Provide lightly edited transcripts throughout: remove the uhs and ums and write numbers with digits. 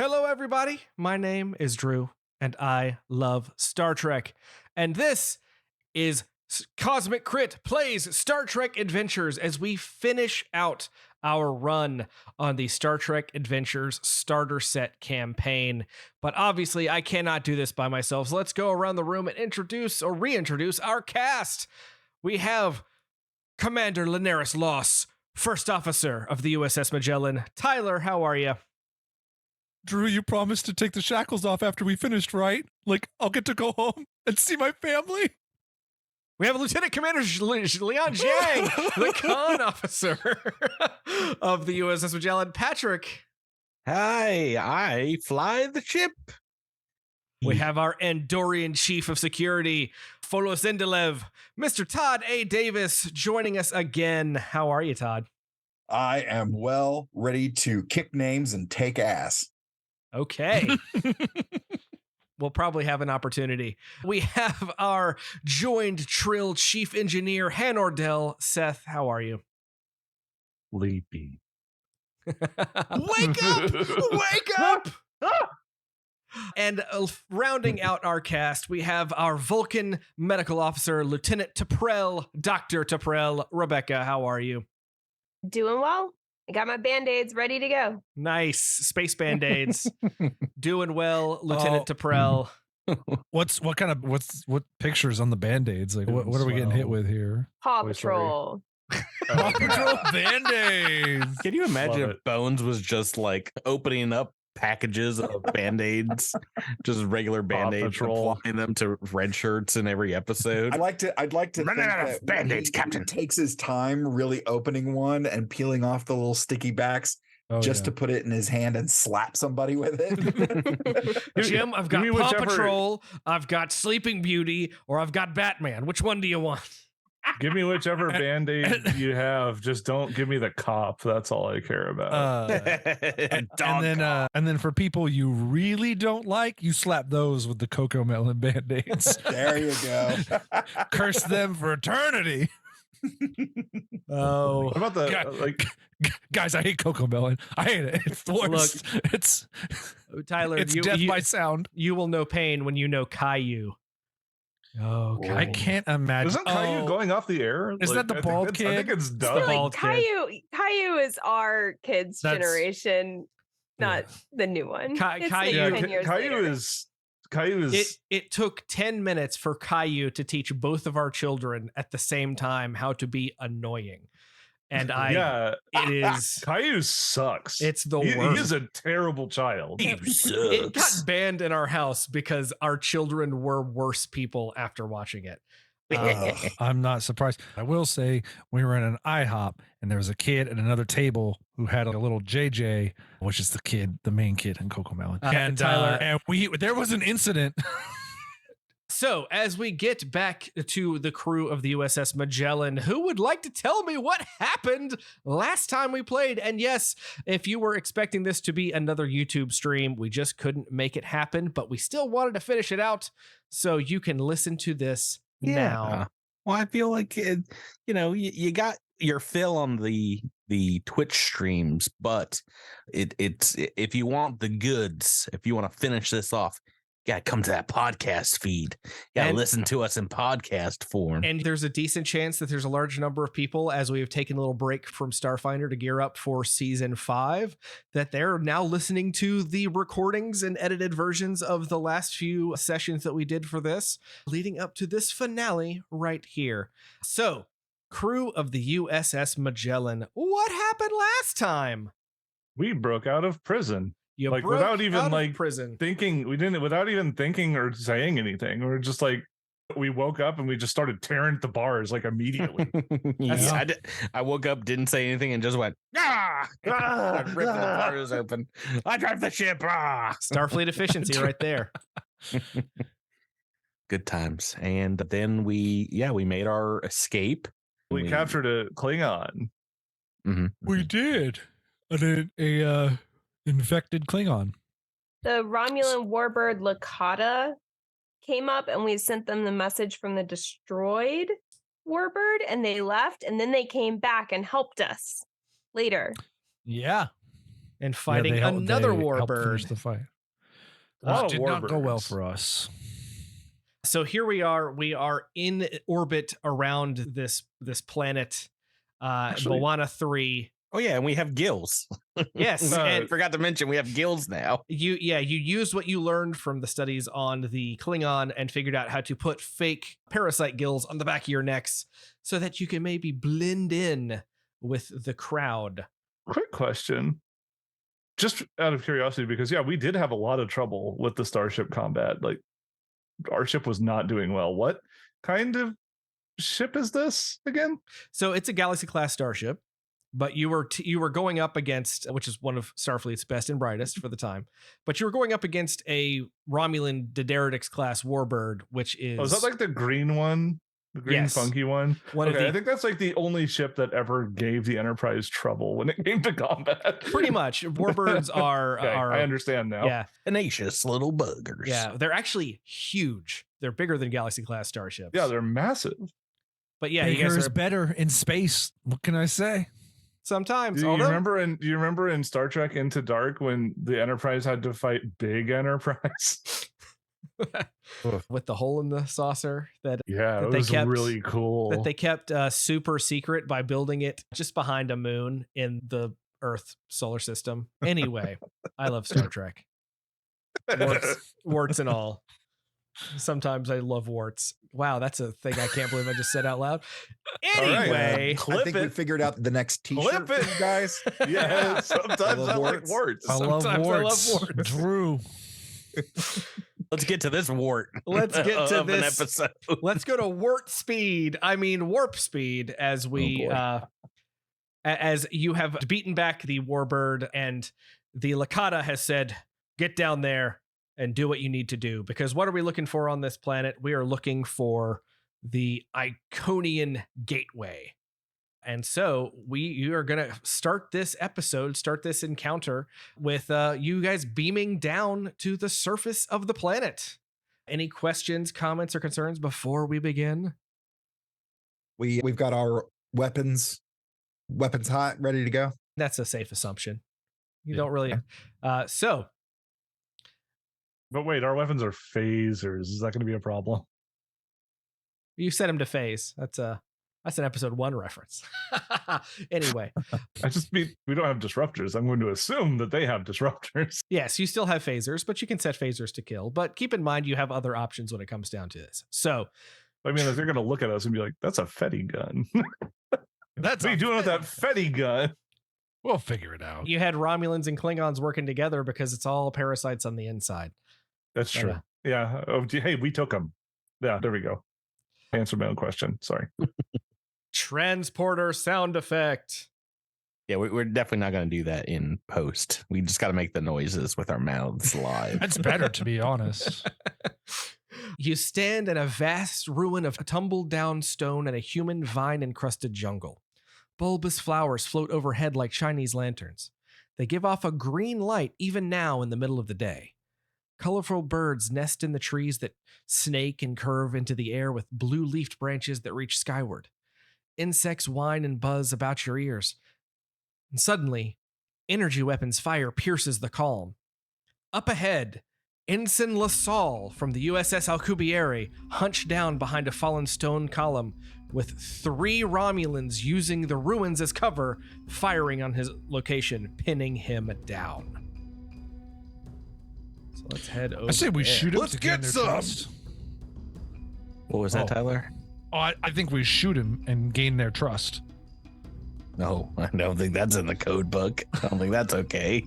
Hello, everybody. My name is Drew, and I love Star Trek. And this is Cosmic Crit Plays Star Trek Adventures as we finish out our run on the Star Trek Adventures starter set campaign. But obviously, I cannot do this by myself. So let's go around the room and introduce or reintroduce our cast. We have Commander Linares Loss, First Officer of the USS Magellan. Tyler, how are you? Drew, you promised to take the shackles off after we finished, right? Like, I'll get to go home and see my family. We have Lieutenant Commander Leon Jiang, the con officer of the USS Magellan. Patrick. Hi, I fly the ship. We have our Andorian Chief of Security, Folos Indelev, Mr. Todd A. Davis, joining us again. How are you, Todd? I am well ready to kick names and take ass. Okay. We'll probably have an opportunity. We have our joined Trill Chief Engineer, Han Ordell. Seth, how are you? Sleepy. Wake up! Wake up! And rounding out our cast, we have our Vulcan Medical Officer, Lieutenant Taprell, Dr. Taprell. Rebecca, how are you? Doing well. I got my Band-Aids ready to go. Nice. Space Band-Aids. Doing well, Lieutenant Taprell. What pictures on the Band-Aids? Like, what are we getting hit with here? Paw Patrol. Paw Patrol Band-Aids. Can you imagine Love if it. Bones was just like opening up packages of Band-Aids, just regular Band-Aids, Patrol. applying them to red shirts in every episode? I'd like to Running think out of that Band-Aids, he Captain. takes his time really opening one and peeling off the little sticky backs to put it in his hand and slap somebody with it. Jim, I've got Give me Paw whichever- Patrol, I've got Sleeping Beauty, or I've got Batman. Which one do you want? Give me whichever Band-Aid you have. Just don't give me the cop. That's all I care about. And then for people you really don't like, you slap those with the Cocoa Melon Band-Aids. There you go. Curse them for eternity. Oh, What about the God. Guys, I hate Cocoa Melon. I hate it. It's the worst. It's Tyler, it's death by sound. you will know pain when you know Caillou. Oh, I can't imagine. Isn't Caillou going off the air? Is that the I think bald it's- I think kid? it's I feel done. bald like kid. Caillou is our kids' That's- generation, not the new one. Caillou- It's like Yeah, 10 years Caillou later. is It took 10 minutes for Caillou to teach both of our children at the same time how to be annoying. And it is, Caillou sucks. it's the He worst. is a terrible child. It got banned in our house because our children were worse people after watching it. I'm not surprised. I will say we were in an IHOP and there was a kid at another table who had a little JJ, which is the main kid in Cocoa Melon. And Tyler- and there was an incident. So, as we get back to the crew of the USS Magellan, who would like to tell me what happened last time we played? And yes, if you were expecting this to be another YouTube stream, we just couldn't make it happen, but we still wanted to finish it out so you can listen to this now. Well, I feel like you got your fill on the Twitch streams, but it's if you want the goods, if you want to finish this off, you gotta come to that podcast feed. You gotta And- listen to us in podcast form. And there's a decent chance that there's a large number of people, as we have taken a little break from Starfinder to gear up for season 5, that they're now listening to the recordings and edited versions of the last few sessions that we did for this, leading up to this finale right here. So, crew of the USS Magellan, what happened last time? We broke out of prison. You Like, broke without even, out of like, prison. Without even thinking or saying anything. We were just like, we woke up and we just started tearing at the bars like immediately. Yeah, I woke up, didn't say anything, and just went, ripping the bars open. I drive the ship. Starfleet efficiency right there. Good times. And then we made our escape. We captured a Klingon. Mhm. We did. A infected Klingon. The Romulan warbird Lakata came up and we sent them the message from the destroyed warbird and they left and then they came back and helped us later. Yeah. and fighting they another helped finish warbird. the fight. A lot Which of did not go well warbirds. for us. So here we are. We are in orbit around this planet, Actually- Moana 3. Oh yeah, and we have gills. Yes, Uh, and Forgot to mention we have gills now. you used what you learned from the studies on the Klingon and figured out how to put fake parasite gills on the back of your necks so that you can maybe blend in with the crowd. Quick question. Just out of curiosity, because we did have a lot of trouble with the starship combat. Like our ship was not doing well. What kind of ship is this again? So it's a Galaxy class starship, but you were going up against, which is one of Starfleet's best and brightest for the time, but you were going up against a Romulan Diderotix class warbird, which is Oh, is that like the green one? The green Yes. funky one? one of Okay, I the think that's like the only ship that ever gave the Enterprise trouble when it came to combat. pretty much warbirds are Okay, are I understand now. yeah. Tenacious little buggers. Yeah, they're actually huge. They're bigger than Galaxy class starships. Yeah, they're massive. but yeah, you Bigger guys is are better in space. What can I say? sometimes. Do you Although, remember in Star Trek Into Dark when the Enterprise had to fight Big Enterprise? with the hole in the saucer that Yeah, That it they was kept- really cool. they kept super secret by building it just behind a moon in the Earth solar system. Anyway, I love Star Trek. Warts and all. Sometimes I love warts. Wow, that's a thing I can't believe I just said out loud. All right. Anyway, Clip I think we it. figured out the next T-shirt Clip for it. you guys. Yeah, sometimes I love I like warts. warts. I love Sometimes I love warts. warts. Drew. Let's get to this wart. Let's get to of an this. episode. let's go to warp speed. I mean warp speed as we boy. as you have beaten back the warbird and the Lakata has said, get down there and do what you need to do. Because what are we looking for on this planet? We are looking for the Iconian Gateway. And so you are going to start this encounter with you guys beaming down to the surface of the planet. Any questions, comments, or concerns before we begin? We've got our weapons hot, ready to go. That's a safe assumption. You Yeah. don't really. So But wait, our weapons are phasers. Is that going to be a problem? you set him to phase. That's an episode 1 reference. Anyway, I just mean we don't have disruptors. I'm going to assume that they have disruptors. yes, you still have phasers, but you can set phasers to kill. But keep in mind, you have other options when it comes down to this. So I mean, they're going to look at us and be like, "That's a Fetty gun." That's What are you doing with that Fetty gun? We'll figure it out. you had Romulans and Klingons working together because it's all parasites on the inside. That's true. Yeah. Oh, hey, we took them. Yeah, there we go. Answered my own question. Sorry. Transporter sound effect. Yeah, we're definitely not going to do that in post. We just got to make the noises with our mouths live. That's better, to be honest. You stand in a vast ruin of tumbled down stone and a human vine encrusted jungle. Bulbous flowers float overhead like Chinese lanterns. They give off a green light even now in the middle of the day. Colorful birds nest in the trees that snake and curve into the air with blue-leafed branches that reach skyward. Insects whine and buzz about your ears. And suddenly, energy weapons fire pierces the calm. Up ahead, Ensign LaSalle from the USS Alcubierre hunched down behind a fallen stone column with 3 Romulans using the ruins as cover, firing on his location, pinning him down. So let's head over I say we there. shoot him Let's to gain get their some. trust. What was that, Oh. Tyler? Oh, I think we shoot him and gain their trust. No, I don't think that's in the code book. I don't think that's okay.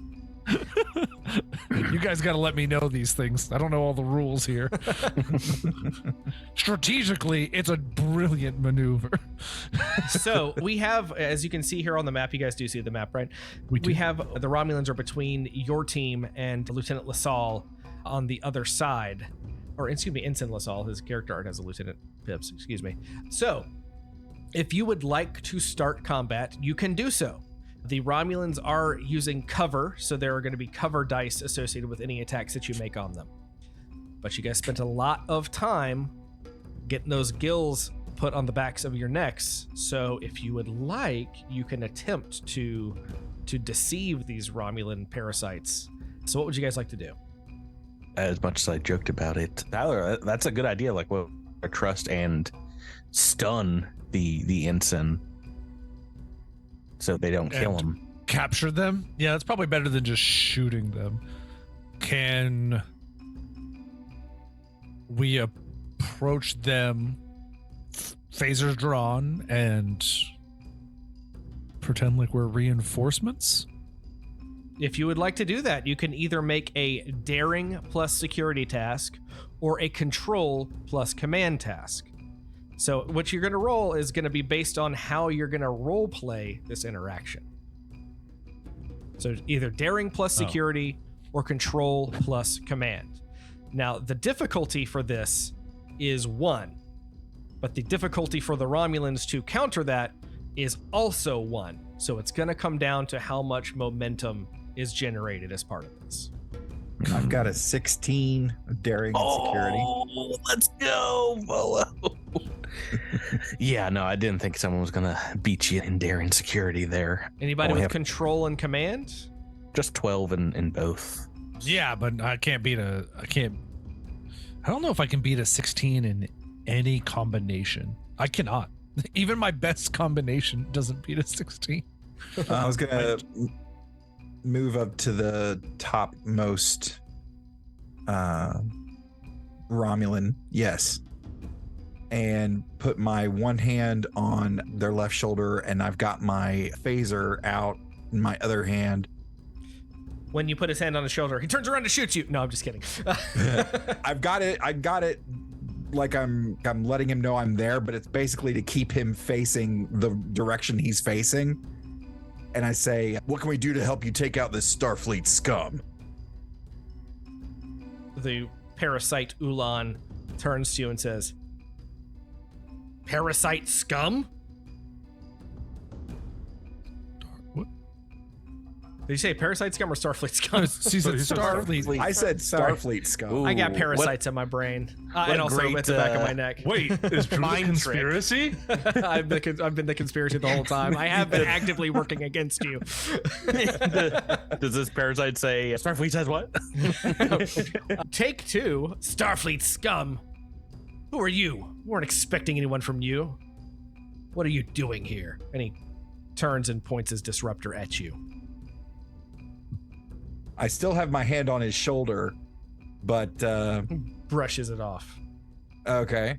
You guys got to let me know these things. I don't know all the rules here. Strategically, it's a brilliant maneuver. So we have, as you can see here on the map, you guys do see the map, right? We have the Romulans are between your team and Lieutenant LaSalle on the other side. Or excuse me, Ensign LaSalle. His character art has a Lieutenant Pips, excuse me. So if you would like to start combat, you can do so. The Romulans are using cover, so there are going to be cover dice associated with any attacks that you make on them. But you guys spent a lot of time getting those gills put on the backs of your necks. So if you would like, you can attempt to to deceive these Romulan parasites. So what would you guys like to do? As much as I joked about it, Tyler, that's a good idea. Like, well, trust and stun the ensign so they don't kill him. Capture them? Yeah, that's probably better than just shooting them. Can we approach them, phasers drawn, and pretend like we're reinforcements? If you would like to do that, you can either make a daring plus security task or a control plus command task. So what you're going to roll is going to be based on how you're going to role play this interaction. So either daring plus security or control plus command. Now, the difficulty for this is 1, but the difficulty for the Romulans to counter that is also 1. So it's going to come down to how much momentum is generated as part of this. I've got a 16 of daring and security. Oh, let's go, Volo. Yeah, no, I didn't think someone was gonna beat you in daring security there. Anybody Only with have control and command? just 12 in both. Yeah, but I don't know if I can beat a 16 in any combination. I cannot. Even my best combination doesn't beat a 16. I was gonna move up to the topmost Romulan, yes, and put my one hand on their left shoulder, and I've got my phaser out in my other hand. When you put his hand on his shoulder, he turns around to shoot you. No, I'm just kidding. I got it like I'm letting him know I'm there, but it's basically to keep him facing the direction he's facing. And I say, what can we do to help you take out this Starfleet scum? The parasite Ulan turns to you and says, "Parasite scum?" What? Did you say parasite scum or Starfleet scum? He said Starfleet. I said Starfleet scum. Ooh, I got parasites in my brain, and also great, at the back of my neck. Wait, is Drew a Mind trick. conspiracy? I've been the conspiracy the whole time. I have been actively working against you. Does this parasite say Starfleet says what? Take 2, Starfleet scum. Who are you? Weren't expecting anyone from you. What are you doing here? And he turns and points his disruptor at you. I still have my hand on his shoulder, but Brushes it off. okay.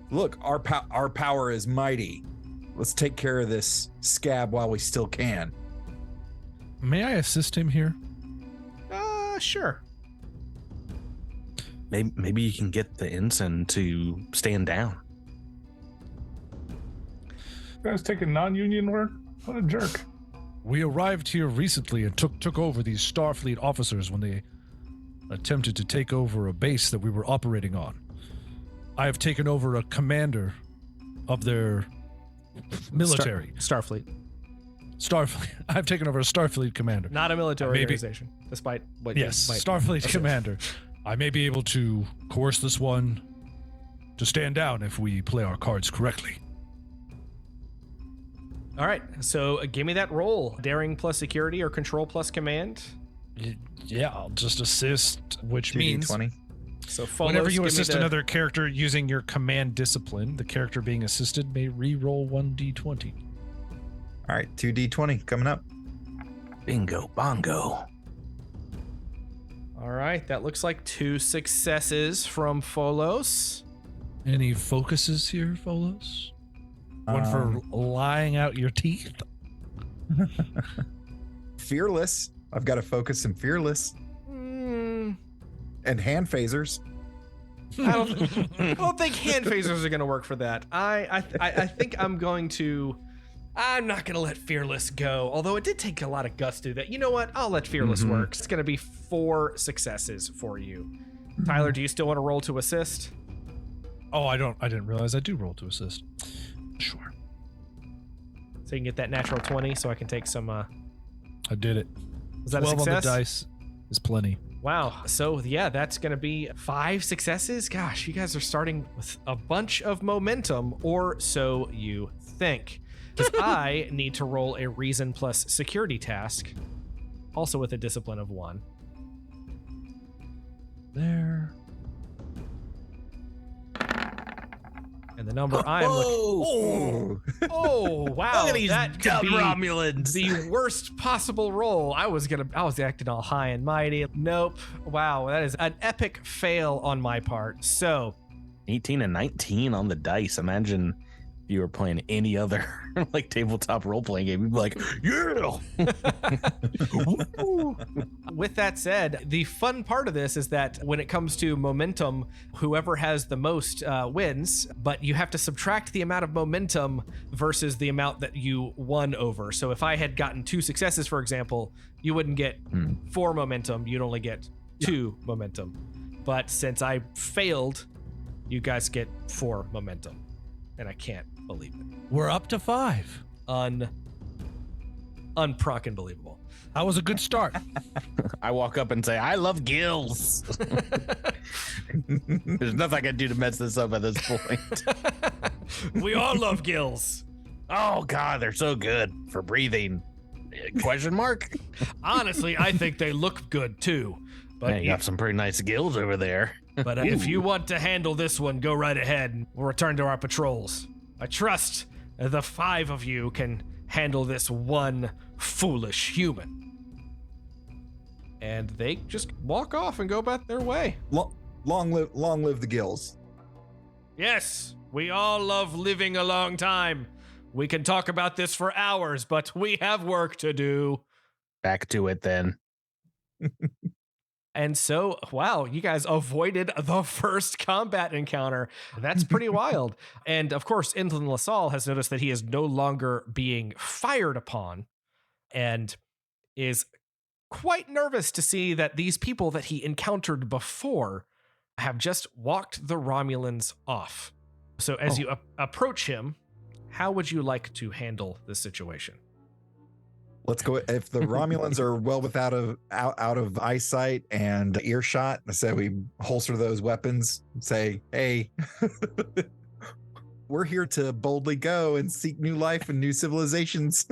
Look, our power is mighty. Let's take care of this scab while we still can. May I assist him here? Sure. Maybe you can get the ensign to stand down. You guys taking non-union work? What a jerk. We arrived here recently and took over these Starfleet officers when they attempted to take over a base that we were operating on. I have taken over a commander of their military. Starfleet. Starfleet. I've taken over a Starfleet commander. Not a military Maybe- organization, despite what Yes, you might. Starfleet commander. I may be able to coerce this one to stand down if we play our cards correctly. All right, so give me that roll. Daring plus security or control plus command. Yeah, I'll just assist, which means 2d20. So whenever you give me assist the- another character using your command discipline, the character being assisted may re-roll 1d20. All right, 2d20 coming up. Bingo, bongo. All right, that looks like 2 successes from Folos. Any focuses here, Folos? One for lying out your teeth? Fearless. I've got to focus in fearless Mm, and hand phasers. I don't think hand phasers are going to work for that. I think I'm not going to let Fearless go, although it did take a lot of guts to do that. You know what? I'll let Fearless work. It's going to be 4 successes for you. Tyler, do you still want to roll to assist? Oh, I didn't realize I do roll to assist. Sure. So you can get that natural 20 so I can take some... I did it. Was that a 12 on success? the dice is plenty. Wow. So yeah, that's going to be 5 successes. Gosh, you guys are starting with a bunch of momentum, or so you think. Because I need to roll a reason plus security task, also with a discipline of 1. There. And the number I'm looking. Oh, wow! Look at these that could dumb be Romulans. the worst possible roll. I was acting all high and mighty. Nope. Wow, that is an epic fail on my part. So 18 and 19 on the dice. Imagine if you were playing any other like tabletop role-playing game. You'd be like, yeah. with that said, the fun part of this is that when it comes to momentum, whoever has the most wins, but you have to subtract the amount of momentum versus the amount that you won over. So if I had gotten 2 successes, for example, you wouldn't get 4 momentum. You'd only get 2 momentum. But since I failed, you guys get 4 momentum. And I can't believe it. We're up to 5. Unprockin' believable. That was a good start. I walk up and say, I love gills. There's nothing I can do to mess this up at this point. We all love gills. Oh, God, they're so good for breathing. Question mark? Honestly, I think they look good too. But Hey, you got some pretty nice gills over there. But if you want to handle this one, go right ahead and we'll return to our patrols. I trust the 5 of you can handle this one foolish human. And they just walk off and go about their way. Long live the gills. Yes, we all love living a long time. We can talk about this for hours, but we have work to do. Back to it then. And so, wow, you guys avoided the first combat encounter. That's pretty wild. And of course, Inland LaSalle has noticed that he is no longer being fired upon and is quite nervous to see that these people that he encountered before have just walked the Romulans off. So as you approach him, how would you like to handle this situation? Let's go. If the Romulans are well out of eyesight and earshot, I say we holster those weapons and say, hey, we're here to boldly go and seek new life and new civilizations.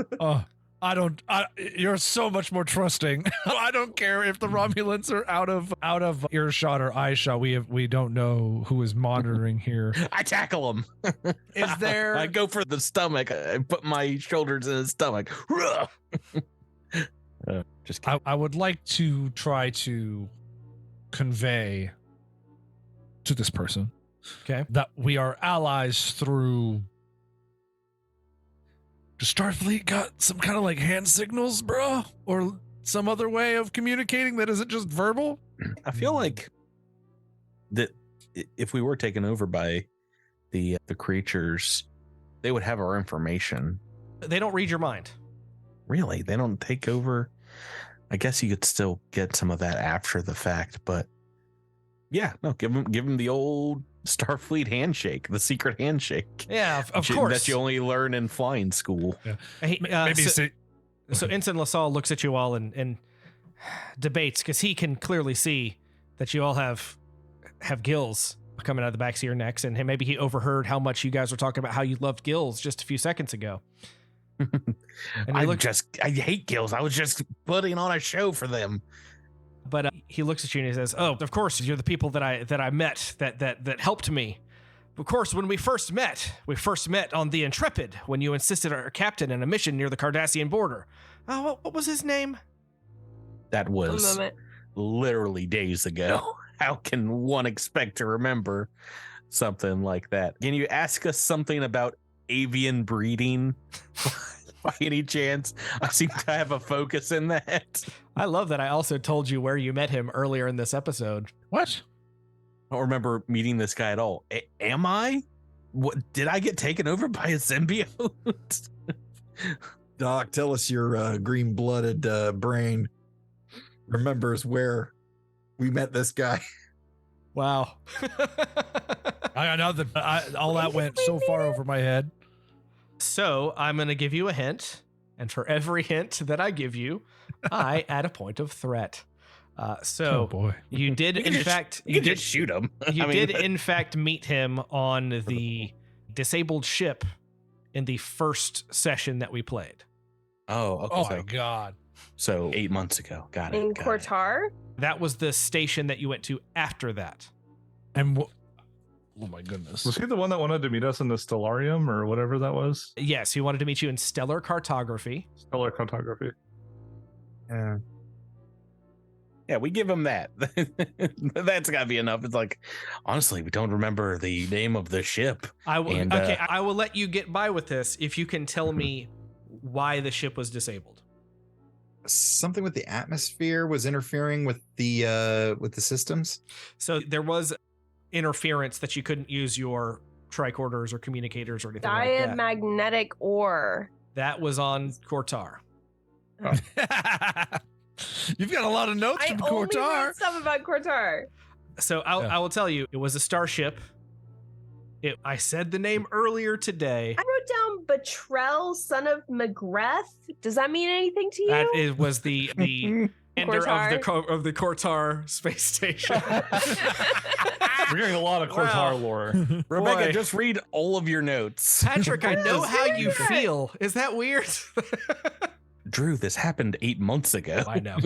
You're so much more trusting. I don't care if the Romulans are out of earshot or eyeshot. We don't know who is monitoring here. I tackle him. Is there? I go for the stomach. I put my shoulders in his stomach. Just kidding. I would like to try to convey to this person, Okay. that we are allies through. Does Starfleet got some kind of like hand signals, bro? Or some other way of communicating that isn't just verbal? I feel like that if we were taken over by the creatures, they would have our information. They don't read your mind. Really? They don't take over? I guess you could still get some of that after the fact, but yeah, no, give them the old Starfleet handshake, the secret handshake. Yeah, of course. That you only learn in flying school. Yeah. Maybe so Ensign LaSalle looks at you all and debates, because he can clearly see that you all have gills coming out of the backs of your necks, and maybe he overheard how much you guys were talking about how you loved gills just a few seconds ago. And I hate gills. I was just putting on a show for them. But he looks at you and he says, "Oh, of course, you're the people that I met that helped me. Of course, when we first met on the Intrepid when you assisted our captain in a mission near the Cardassian border. What was his name?" That was literally days ago. How can one expect to remember something like that? Can you ask us something about avian breeding by any chance? I seem to have a focus in that. I love that I also told you where you met him earlier in this episode. What? I don't remember meeting this guy at all. Am I? What, did I get taken over by a symbiote? Doc, tell us your green-blooded brain remembers where we met this guy. Wow. I know that all that went so far over my head. So I'm going to give you a hint, and for every hint that I give you, I add a point of threat. Oh boy. You did, You did just shoot him. You did in fact meet him on the disabled ship in the first session that we played. Oh, okay. Oh my god. So 8 months ago. Got it. In got it. Cortar? That was the station that you went to after that. And oh my goodness. Was he the one that wanted to meet us in the Stellarium or whatever that was? Yes, he wanted to meet you in stellar cartography. Stellar cartography. Yeah, we give him that. That's got to be enough. It's like, honestly, we don't remember the name of the ship. I will. And, Okay, I will let you get by with this if you can tell me why the ship was disabled. Something with the atmosphere was interfering with the systems. So there was interference that you couldn't use your tricorders or communicators or anything like that. Diamagnetic ore. That was on Cortar. You've got a lot of notes I from only Cortar. read stuff about Cortar. So I will tell you, it was a starship. I said the name earlier today. I wrote down Betrell, son of McGrath. Does that mean anything to you? That it was the ender Cortar? of the Cortar space station. We're getting a lot of Cortar Wow. lore. Rebecca, Boy. just read all of your notes. Patrick, I know how you Yes. feel. Is that weird? Drew, this happened 8 months ago. I know.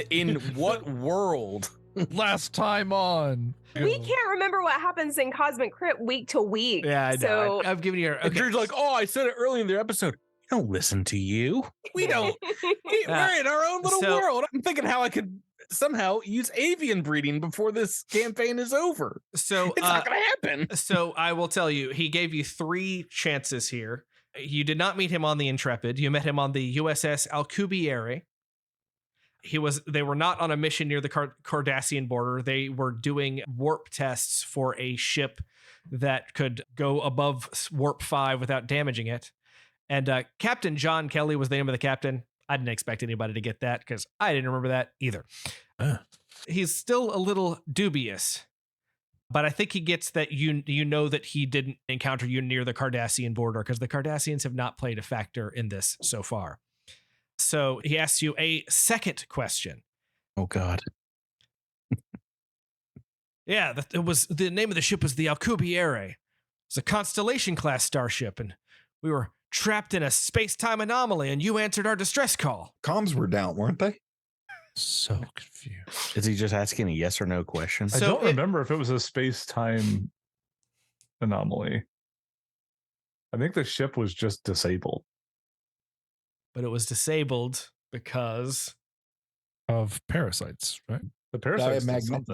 In what world? Last time on. We can't remember what happens in Cosmic Crypt week to week. Yeah, I know. So I've given you. And Drew's like, oh, I said it early in the episode. We don't listen to you. We don't. We're in our own little So- world. I'm thinking how I could somehow use avian breeding before this campaign is over. So It's not going to happen. So I will tell you, he gave you 3 chances here. You did not meet him on the Intrepid. You met him on the USS Alcubierre. They were not on a mission near the Cardassian border. They were doing warp tests for a ship that could go above warp 5 without damaging it. And Captain John Kelly was the name of the captain. I didn't expect anybody to get that because I didn't remember that either. He's still a little dubious. But I think he gets that you know that he didn't encounter you near the Cardassian border because the Cardassians have not played a factor in this so far. So he asks you a second question. Oh, God. Yeah, it was the name of the ship was the Alcubierre. It's a Constellation class starship, and we were trapped in a space-time anomaly, and you answered our distress call. Comms were down, weren't they? So confused. Is he just asking a yes or no question? I So don't it- remember if it was a space-time anomaly. I think the ship was just disabled. But it was disabled because Of parasites, right? The parasites did something.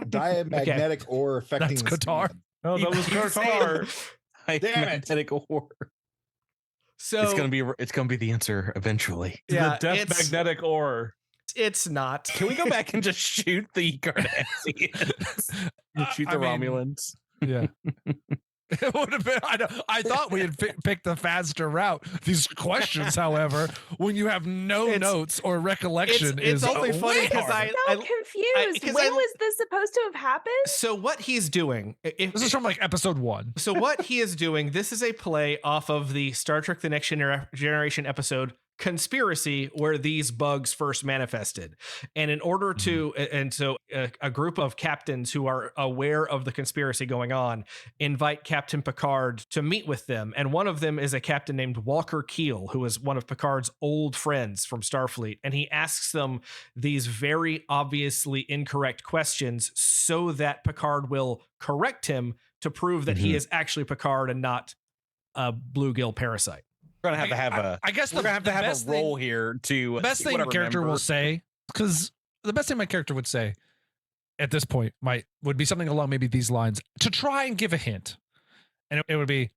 Diamagnetic ore affecting That's the Qatar. skin. No, that was Cortar. Magnetic ore. so It's gonna be the answer eventually. yeah, the death it's, magnetic ore. it's not. Can we go back and just shoot the Cardassians? Shoot the I mean- Romulans? Yeah. It would have been. I thought we had picked the faster route. These questions, however, when you have no It's- notes or recollection, it's is only funny way because harder. so confused. 'cause When I- was this supposed to have happened? So what he's doing, This is from like episode 1. so what he is doing, this is a play off of the Star Trek The Next Generation episode Conspiracy, where these bugs first manifested. And in order to, and so a group of captains who are aware of the conspiracy going on invite Captain Picard to meet with them. And one of them is a captain named Walker Keel, who is one of Picard's old friends from Starfleet. And he asks them these very obviously incorrect questions so that Picard will correct him to prove that he is actually Picard and not a bluegill parasite. We're gonna have to have I guess we're gonna have to have best a roll here to The best see thing what a I character remember. will say, because the best thing my character would say at this point would be something along maybe these lines to try and give a hint, and it would be,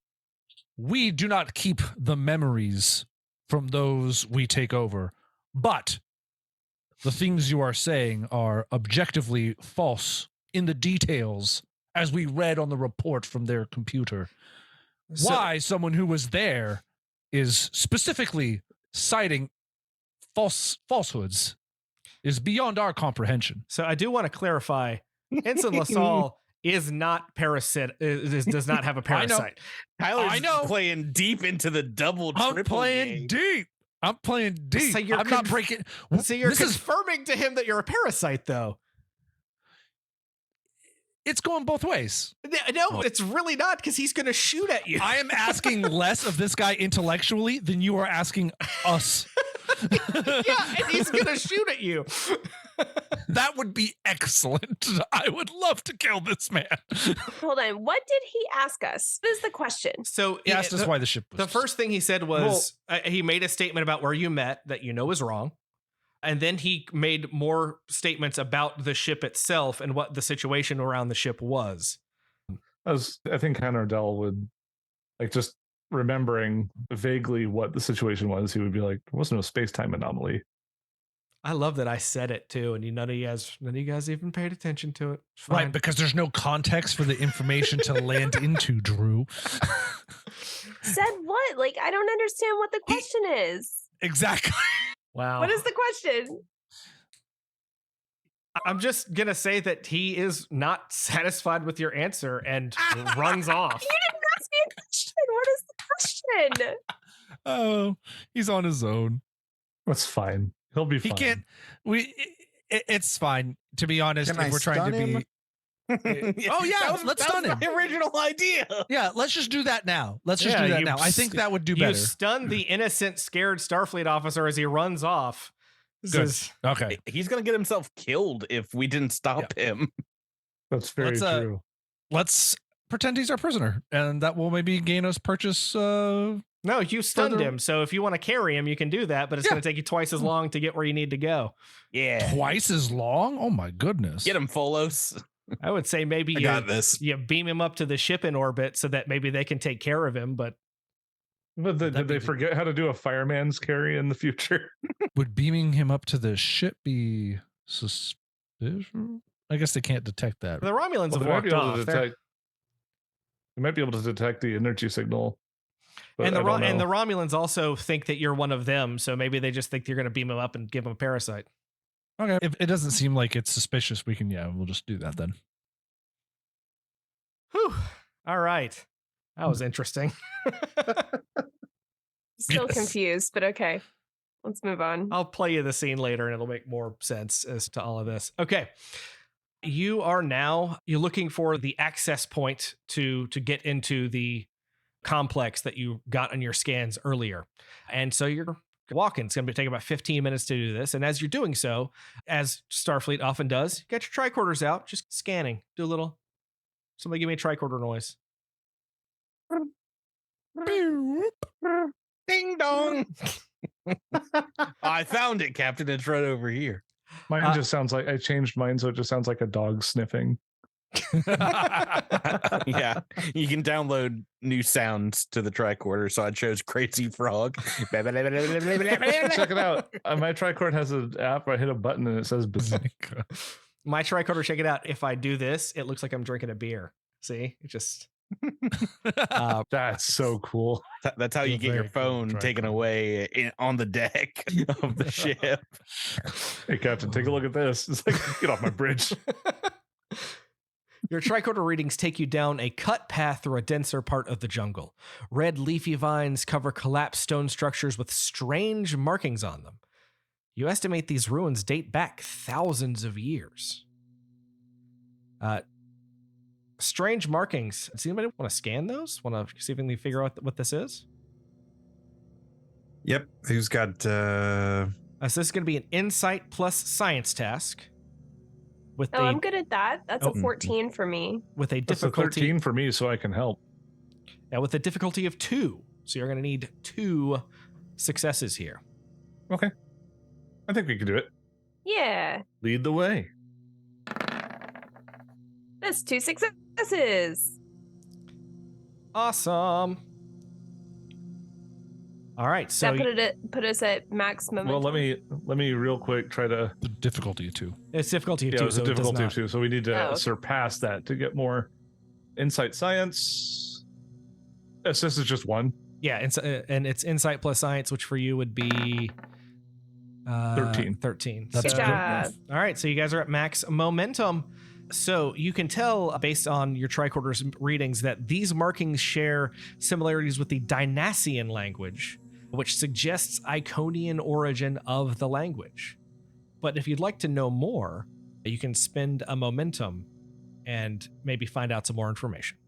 "We do not keep the memories from those we take over, but the things you are saying are objectively false in the details, as we read on the report from their computer. So- Why someone who was there is specifically citing falsehoods is beyond our comprehension." So I do want to clarify, Ensign LaSalle is not does not have a I know. parasite. Tyler's I know. playing deep into the double I'm triple playing game. deep. I'm playing deep. So you're I'm not breaking. So you're This is confirming to him that you're a parasite, though. It's going both ways. No, it's really not, because he's going to shoot at you. I am asking less of this guy intellectually than you are asking us. Yeah, and he's going to shoot at you. That would be excellent. I would love to kill this man. Hold on. What did he ask us? What is the question? So He asked us why the ship was. the first thing he said was he made a statement about where you met that you know is wrong. And then he made more statements about the ship itself and what the situation around the ship was. I think Hannah Dell would, like, just remembering vaguely what the situation was, he would be like, there was no space-time anomaly. I love that I said it too, and none of you guys even paid attention to it. It's fine. Right, because there's no context for the information to land into, Drew. Said what? Like, I don't understand what the question is. Exactly. Wow. What is the question? I'm just gonna say that he is not satisfied with your answer and runs off. You didn't ask me a question. What is the question? Oh, he's on his own. That's fine. He'll be He fine. can't. It's fine. To be honest, Can if I we're trying to stun be. him? Oh yeah, let's stun him. The original idea. Yeah, let's just do that now. Let's just do that now. I think that would do You better. stun the innocent, scared Starfleet officer as he runs off. This Good. is- Okay. He's gonna get himself killed if we didn't stop him. That's very Let's, true. Let's pretend he's our prisoner, and that will maybe gain us purchase. No, you stunned Further- him. So if you want to carry him, you can do that, but it's Yeah. going to take you twice as long to get where you need to go. Yeah. Twice as long. Oh my goodness. Get him, Folos. I would say maybe I got this. you beam him up to the ship in orbit so that maybe they can take care of him. But But that'd did be they the- forget how to do a fireman's carry in the future? Would beaming him up to the ship be suspicious? I guess they can't detect that. the Romulans Well, have they might be walked able to off. They're- detect. They might be able to detect the energy signal. but And I the don't and the know. Romulans also think that you're one of them, so maybe they just think you're going to beam him up and give him a parasite. Okay. If it doesn't seem like it's suspicious, we'll just do that then. Whew. All right, that was interesting. Still Yes. confused, but okay. Let's move on. I'll play you the scene later, and it'll make more sense as to all of this. Okay, you're looking for the access point to get into the complex that you got on your scans earlier, and so you're walking. It's going to take about 15 minutes to do this, and as you're doing so, as Starfleet often does, get your tricorders out, just scanning. Do a little. Somebody give me a tricorder noise. Ding dong. I found it, Captain. It's right over here. Mine just sounds like I changed mine, so it just sounds like a dog sniffing. Yeah, you can download new sounds to the tricorder. So I chose Crazy Frog. Check it out. My tricord has an app. I hit a button and it says My tricorder, check it out. If I do this, it looks like I'm drinking a beer. See, it just. That's so cool. That's how you You're get your very cool, phone tricorder. taken away on the deck of the ship. Hey, Captain, take a look at this. It's like, get off my bridge. Your tricorder readings take you down a cut path through a denser part of the jungle. Red leafy vines cover collapsed stone structures with strange markings on them. You estimate these ruins date back thousands of years. Strange markings. Does anybody want to scan those? Want to see if they can figure out what this is? Yep. Who's got So this is going to be an insight plus science task. With Oh, I'm good at that. That's Oh. a 14 for me. with a That's a difficulty 13 for me, so I can help. with a difficulty of 2. So you're going to need 2 successes here. Okay. I think we can do it. Yeah. Lead the way. That's 2 successes. Awesome. All right, so That put us at maximum. Well, let me real quick try to. The difficulty of 2. it's difficulty of Yeah, 2. it was so a it does difficulty of not- 2, so we need to Oh, okay. surpass that to get more insight science. Assist is just 1. Yeah, and it's insight plus science, which for you would be 13. 13. That's Good So- job. All right, so you guys are at max momentum. So you can tell based on your tricorder's readings that these markings share similarities with the Dynassian language, which suggests Iconian origin of the language. But if you'd like to know more, you can spend a momentum and maybe find out some more information.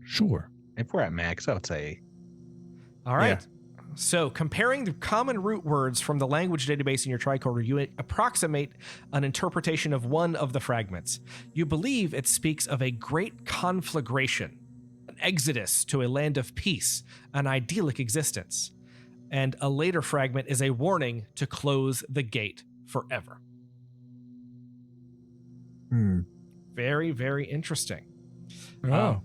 Sure. If we're at max, I would say All right. So, comparing the common root words from the language database in your tricorder, you approximate an interpretation of one of the fragments. You believe it speaks of a great conflagration, an exodus to a land of peace, an idyllic existence. And a later fragment is a warning to close the gate forever. Very, very interesting. Oh.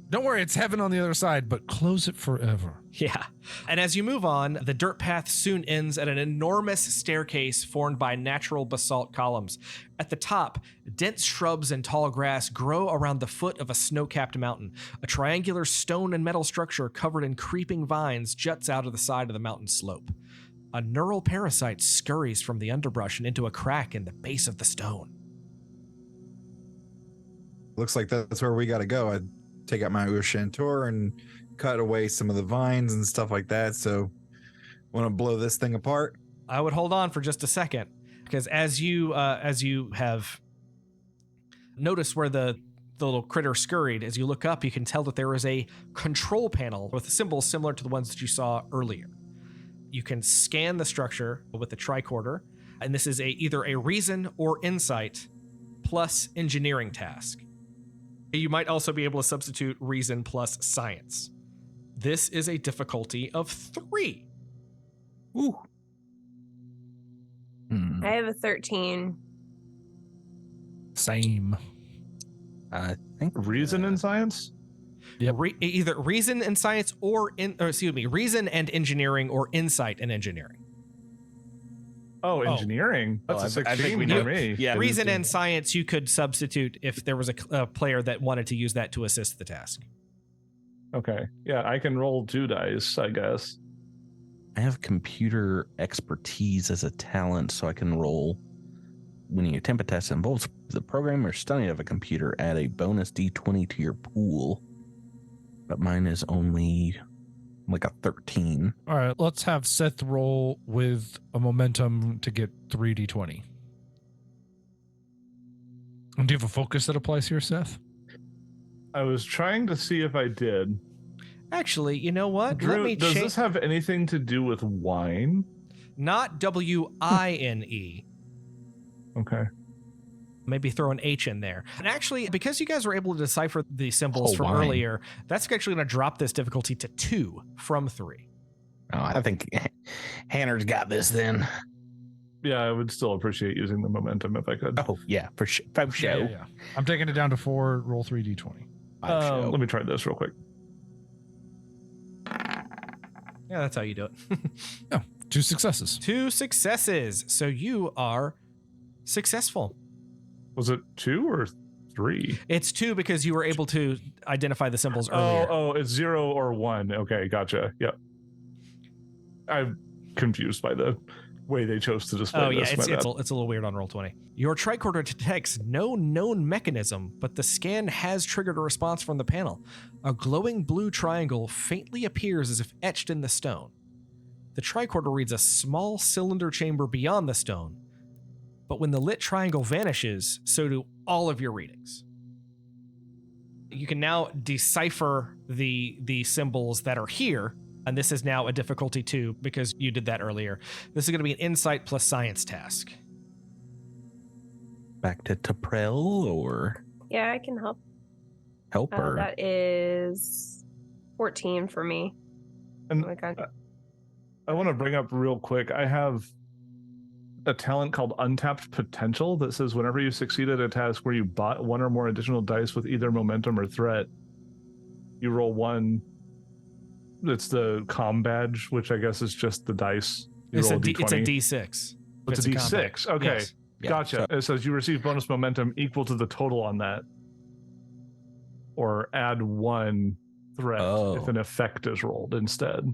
Don't worry, it's heaven on the other side, but close it forever. Yeah. And as you move on, the dirt path soon ends at an enormous staircase formed by natural basalt columns. At the top, dense shrubs and tall grass grow around the foot of a snow-capped mountain. A triangular stone and metal structure covered in creeping vines juts out of the side of the mountain slope. A neural parasite scurries from the underbrush and into a crack in the base of the stone. Looks like that's where we got to go. I'd take out my Ushantor and cut away some of the vines and stuff like that. So, want to blow this thing apart? I would hold on for just a second, because as you have noticed where the little critter scurried, as you look up, you can tell that there is a control panel with symbols similar to the ones that you saw earlier. You can scan the structure with the tricorder, and this is either a reason or insight plus engineering task. You might also be able to substitute reason plus science. This is a difficulty of 3. ooh. I have a 13. Same. I think Reason in science? Yep. Either reason and science reason and engineering or insight and engineering. Oh, engineering. That's Oh, a 16 I think we for know. me. Yeah, Reason and science you could substitute if there was a player that wanted to use that to assist the task. Okay. Yeah, I can roll 2 dice, I guess. I have computer expertise as a talent, so I can roll. Winning a temper test involves the programming or study of a computer. Add a bonus d20 to your pool. But mine is only like a 13. All right, let's have Seth roll with a momentum to get 3d20. And do you have a focus that applies here, Seth? I was trying to see if I did. Actually, you know what? Drew, does this have anything to do with wine? Not W-I-N-E. Okay. Maybe throw an H in there. And actually, because you guys were able to decipher the symbols from wine. earlier, that's actually going to drop this difficulty to 2 from 3. Oh, I think Hannah's got this then. Yeah, I would still appreciate using the momentum if I could. Oh, yeah, for sure. For sure. Yeah. I'm taking it down to 4, roll 3d20. Let me try this real quick. Yeah, that's how you do it. Oh, 2 successes. 2 successes. So you are successful. Was it 2 or 3? It's 2 because you were able to identify the symbols earlier. Oh, it's 0 or 1. Okay, gotcha. Yep. I'm confused by the way they chose to display Oh, yeah, this. it's a little weird on Roll20. Your tricorder detects no known mechanism, but the scan has triggered a response from the panel. A glowing blue triangle faintly appears as if etched in the stone. The tricorder reads a small cylinder chamber beyond the stone, but when the lit triangle vanishes, so do all of your readings. You can now decipher the symbols that are here, and this is now a difficulty 2 because you did that earlier. This is going to be an insight plus science task. Back to Taprel or Yeah, I can help. Helper. That is 14 for me. And Oh my God. I want to bring up real quick. I have a talent called Untapped Potential that says whenever you succeed at a task where you bought 1 or more additional dice with either momentum or threat, you roll 1. It's the com badge, which I guess is just the dice. It's a, roll D, it's a D20. D6. It's a combat. D6. Okay. Yes. Yeah, Gotcha. It says you receive bonus momentum equal to the total on that. Or add 1 threat if an effect is rolled instead.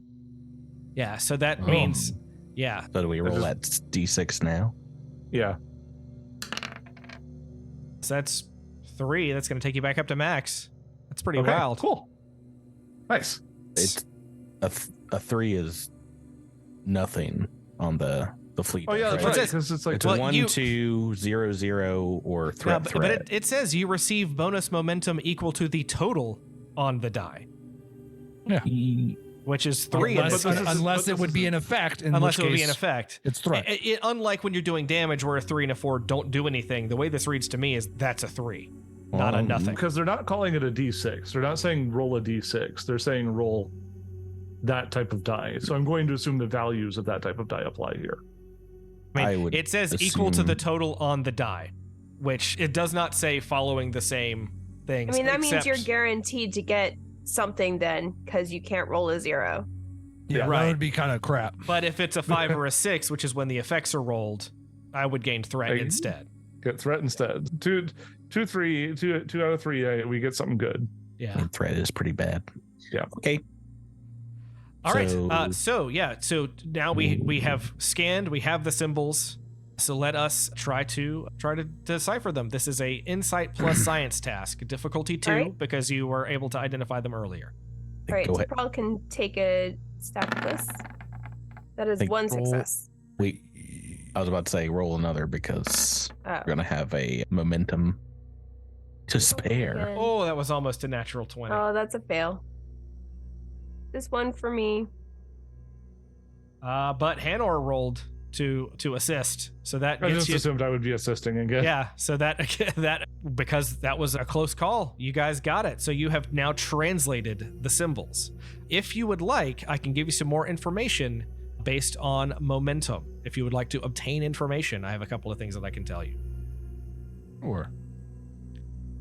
Yeah, so that means, yeah. So do we roll that D6 now? Yeah. So that's 3. That's going to take you back up to max. That's pretty Okay, wild. Cool. Nice. It's a 3 is nothing on the the fleet. Oh yeah, does, that's right? right. It says- Because it's like It's Well, 1, you- 2, 0, 0, or No, threat. but it says you receive bonus momentum equal to the total on the die, which is 3 in Unless, this case. unless it would be in effect. Unless which it would be in case effect. It's threat. Unlike when you're doing damage where a 3 and a 4 don't do anything, the way this reads to me is that's a 3, not a nothing. because they're not calling it a D6. They're not saying roll a D6. They're saying roll that type of die. So I'm going to assume the values of that type of die apply here. I I mean, would it says equal to the assume- total on the die, which it does not say following the same things. I mean, that means you're except- guaranteed to get something then, because you can't roll a 0. Yeah, right. that would be kind of crap. But if it's a 5 or a 6, which is when the effects are rolled, I would gain threat Like- instead. Get threat instead. Two out of 3. We get something good. Yeah. Threat is pretty bad. Yeah. Okay. All right. So- So now we have scanned. We have the symbols. So let us try to decipher them. This is a insight plus science task, difficulty 2, Alright. because you were able to identify them earlier. All right, Go so ahead. Pearl can take a stab at this. That is Think 1 roll- success. Wait, I was about to say roll another because Oh. we're gonna have a momentum to spare. again. Oh, that was almost a natural 20. Oh, that's a fail. This one for me. But Hanor rolled to assist, so that I gets just you. assumed I would be assisting again. Yeah, so that because that was a close call, you guys got it. So you have now translated the symbols. If you would like, I can give you some more information based on momentum. If you would like to obtain information, I have a couple of things that I can tell you. Or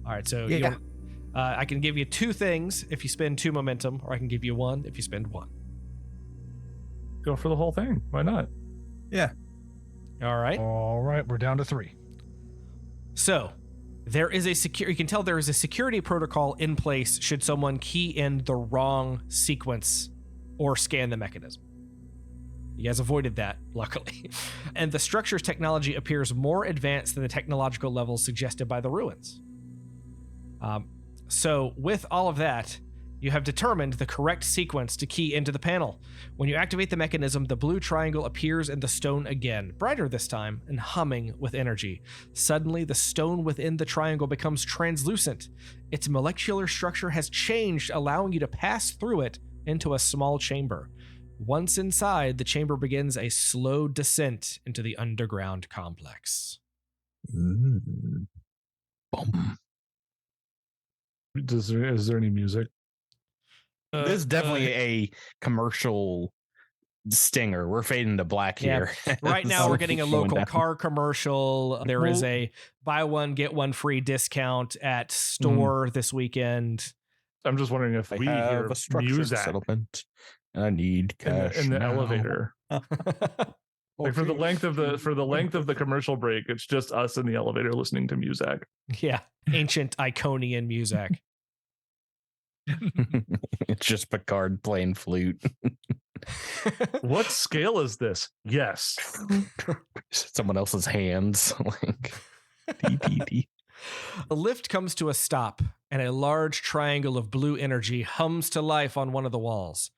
All right, so Yeah. I can give you 2 things if you spend 2 momentum, or I can give you 1 if you spend 1. Go for the whole thing. Why not? All right. all right, we're down to 3. So there is you can tell there is a security protocol in place should someone key in the wrong sequence or scan the mechanism. You guys avoided that, luckily. And the structure's technology appears more advanced than the technological levels suggested by the ruins. So with all of that, you have determined the correct sequence to key into the panel. When you activate the mechanism, the blue triangle appears in the stone again, brighter this time and humming with energy. Suddenly, the stone within the triangle becomes translucent. Its molecular structure has changed, allowing you to pass through it into a small chamber. Once inside, the chamber begins a slow descent into the underground complex. Mm. Boom. Is there any music? This is definitely a commercial stinger. We're fading to black Yeah. here. Right now, we're getting a Going local down. car commercial. There is a buy one, get one free discount at store this weekend. I'm just wondering if I we have hear a structured music settlement, and I need in cash the now. elevator. Like for the length of the commercial break, it's just us in the elevator listening to music. Yeah, ancient Iconian music. It's just Picard playing flute. What scale is this? Yes. Someone else's hands. Like, dee, dee, dee. A lift comes to a stop, and a large triangle of blue energy hums to life on one of the walls.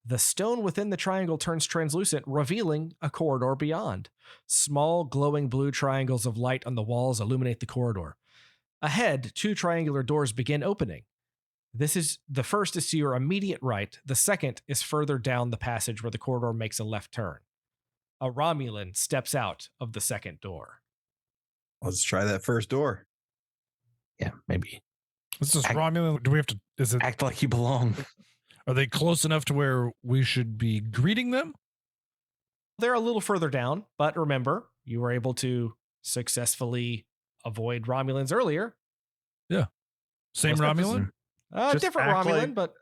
The stone within the triangle turns translucent, revealing a corridor beyond. Small, glowing blue triangles of light on the walls illuminate the corridor. Ahead, 2 triangular doors begin opening. The first is to your immediate right. The second is further down the passage where the corridor makes a left turn. A Romulan steps out of the second door. Let's try that first door. Yeah, maybe. This is Act- Romulan. Do we have to? Is it? Act like you belong. Are they close enough to where we should be greeting them? They're a little further down, but remember, you were able to successfully avoid Romulans earlier. Same What's that? Romulan? Just Different act Romulan, like- but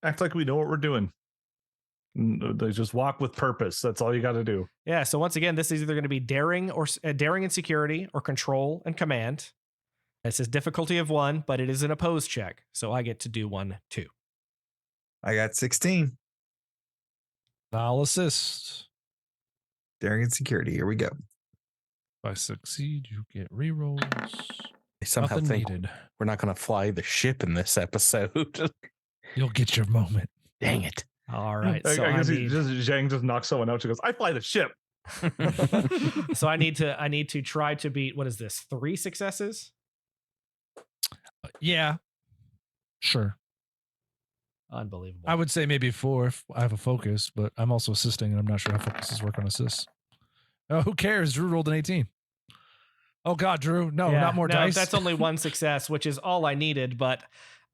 Act like we know what we're doing. They just walk with purpose. That's all you got to do. yeah. So once again, this is either going to be daring or daring and security, or control and command. It says difficulty of 1, but it is an opposed check, so I get to do 1 too. I got 16. I'll assist. Daring and security. Here we go. If I succeed, you get rerolls. I somehow Nothing think needed. we're not going to fly the ship in this episode. You'll get your moment. Dang it. All right. I So guess I need, Zhang just knocks someone out. She goes, "I fly the ship." So I need to try to beat, what is this? 3 successes? Yeah. Sure. Unbelievable. I would say maybe 4 if I have a focus, but I'm also assisting, and I'm not sure how focuses work on assists. Oh, who cares? Drew rolled an 18. Oh God, Drew! No, not more dice. That's only 1 success, which is all I needed, but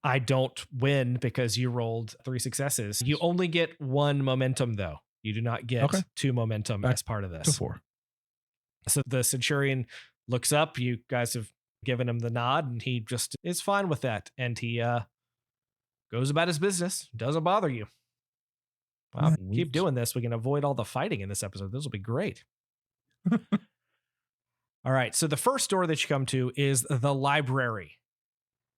I don't win because you rolled 3 successes. You only get 1 momentum, though. You do not get 2 momentum as part of this. To 4. So the Centurion looks up. You guys have given him the nod, and he just is fine with that. And he goes about his business. Doesn't bother you. Well, keep doing this. We can avoid all the fighting in this episode. This will be great. All right. So the first door that you come to is the library.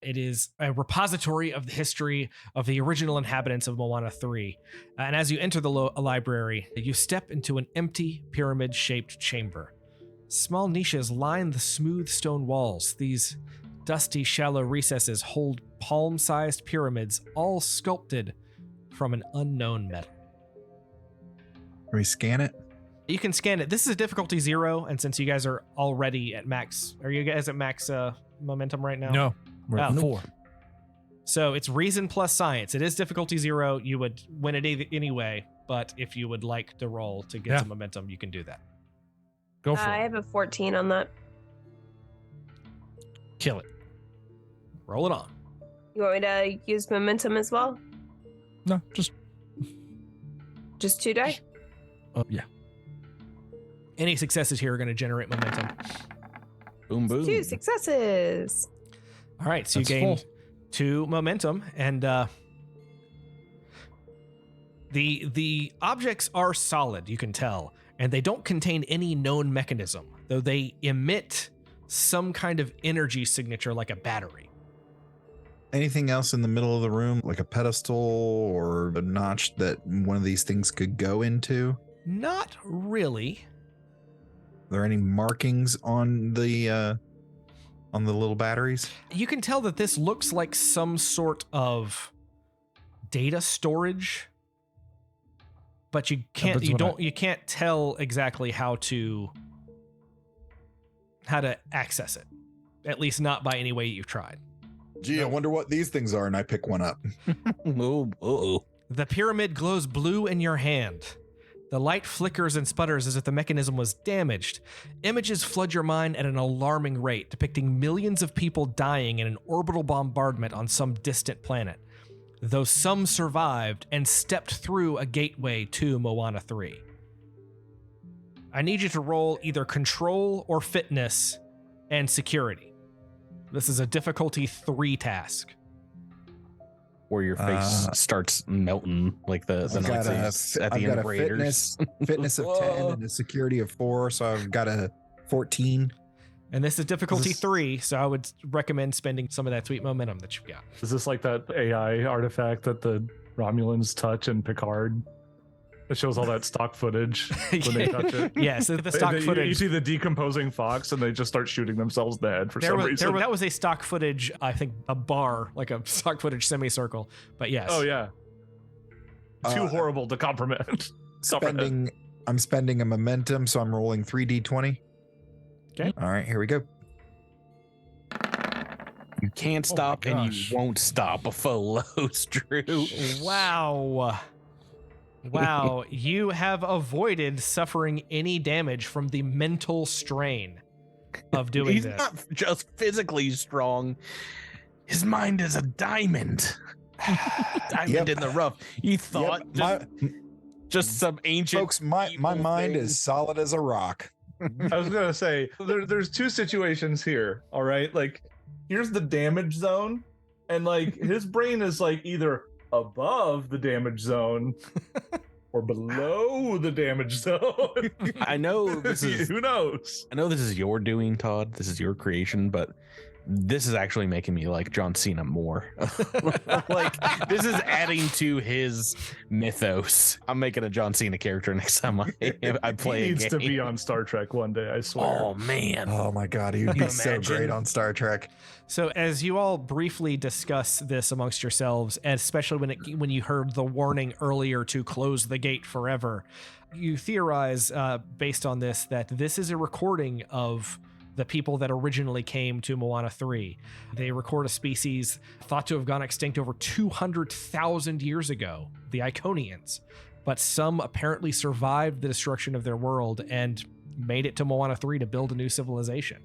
It is a repository of the history of the original inhabitants of Moana 3. And as you enter the library, you step into an empty pyramid-shaped chamber. Small niches line the smooth stone walls. These dusty, shallow recesses hold palm-sized pyramids, all sculpted from an unknown metal. Can we scan it? You can scan it. This is a difficulty 0, and since you guys are already at max, are you guys at max momentum right now? No, we're at 4. So it's reason plus science. It is difficulty 0. You would win it anyway, but if you would like to roll to get some momentum, you can do that. Go for I it. have a 14 on that. Kill it. Roll it on. You want me to use momentum as well? No, just 2 die? yeah. Any successes here are going to generate momentum. Boom, boom. 2 successes. All right, so That's you gain full. 2 momentum, and the objects are solid, you can tell, and they don't contain any known mechanism, though they emit some kind of energy signature like a battery. Anything else in the middle of the room, like a pedestal or a notch that one of these things could go into? Not really. Are there any markings on the little batteries? You can tell that this looks like some sort of data storage, but you can't you can't tell exactly how to access it. At least not by any way you've tried. Gee, I wonder what these things are, and I pick one up. The pyramid glows blue in your hand. The light flickers and sputters as if the mechanism was damaged. Images flood your mind at an alarming rate, depicting millions of people dying in an orbital bombardment on some distant planet, though some survived and stepped through a gateway to Moana 3. I need you to roll either control or fitness and security. This is a difficulty 3 task. Where your face starts melting like the Nazis at the end of Raiders. Fitness of 10 and a security of 4, so I've got a 14. And this is difficulty 3, so I would recommend spending some of that sweet momentum that you've got. Is this like that AI artifact that the Romulans touch in Picard? It shows all that stock footage when they touch it. Yes, the stock footage. You see the decomposing fox, and they just start shooting themselves in the head for some reason. That was a stock footage, I think, a bar, like a stock footage semicircle. But yes. Oh, yeah. Too horrible to comprehend. I'm spending a momentum, so I'm rolling 3d20. Okay. All right, here we go. You can't stop and you won't stop a full load, Drew. Wow. Wow, you have avoided suffering any damage from the mental strain of doing He's this. not just physically strong. His mind is a diamond. Diamond in the rough. He thought just some ancient folks, my mind thing. is solid as a rock. I was gonna say there's 2 situations here. All right, like here's the damage zone, and like his brain is like either above the damage zone or below the damage zone. I know this is who knows. I know this is your doing, Todd. This is your creation, but This is actually making me like John Cena more. Like, this is adding to his mythos. I'm making a John Cena character next time I play He a needs game. to be on Star Trek one day, I swear. Oh man. Oh my god, he would be you so imagine? great on Star Trek. So as you all briefly discuss this amongst yourselves, and especially when you heard the warning earlier to close the gate forever, you theorize based on this that this is a recording of the people that originally came to Moana 3. They record a species thought to have gone extinct over 200,000 years ago, the Iconians. But some apparently survived the destruction of their world and made it to Moana 3 to build a new civilization.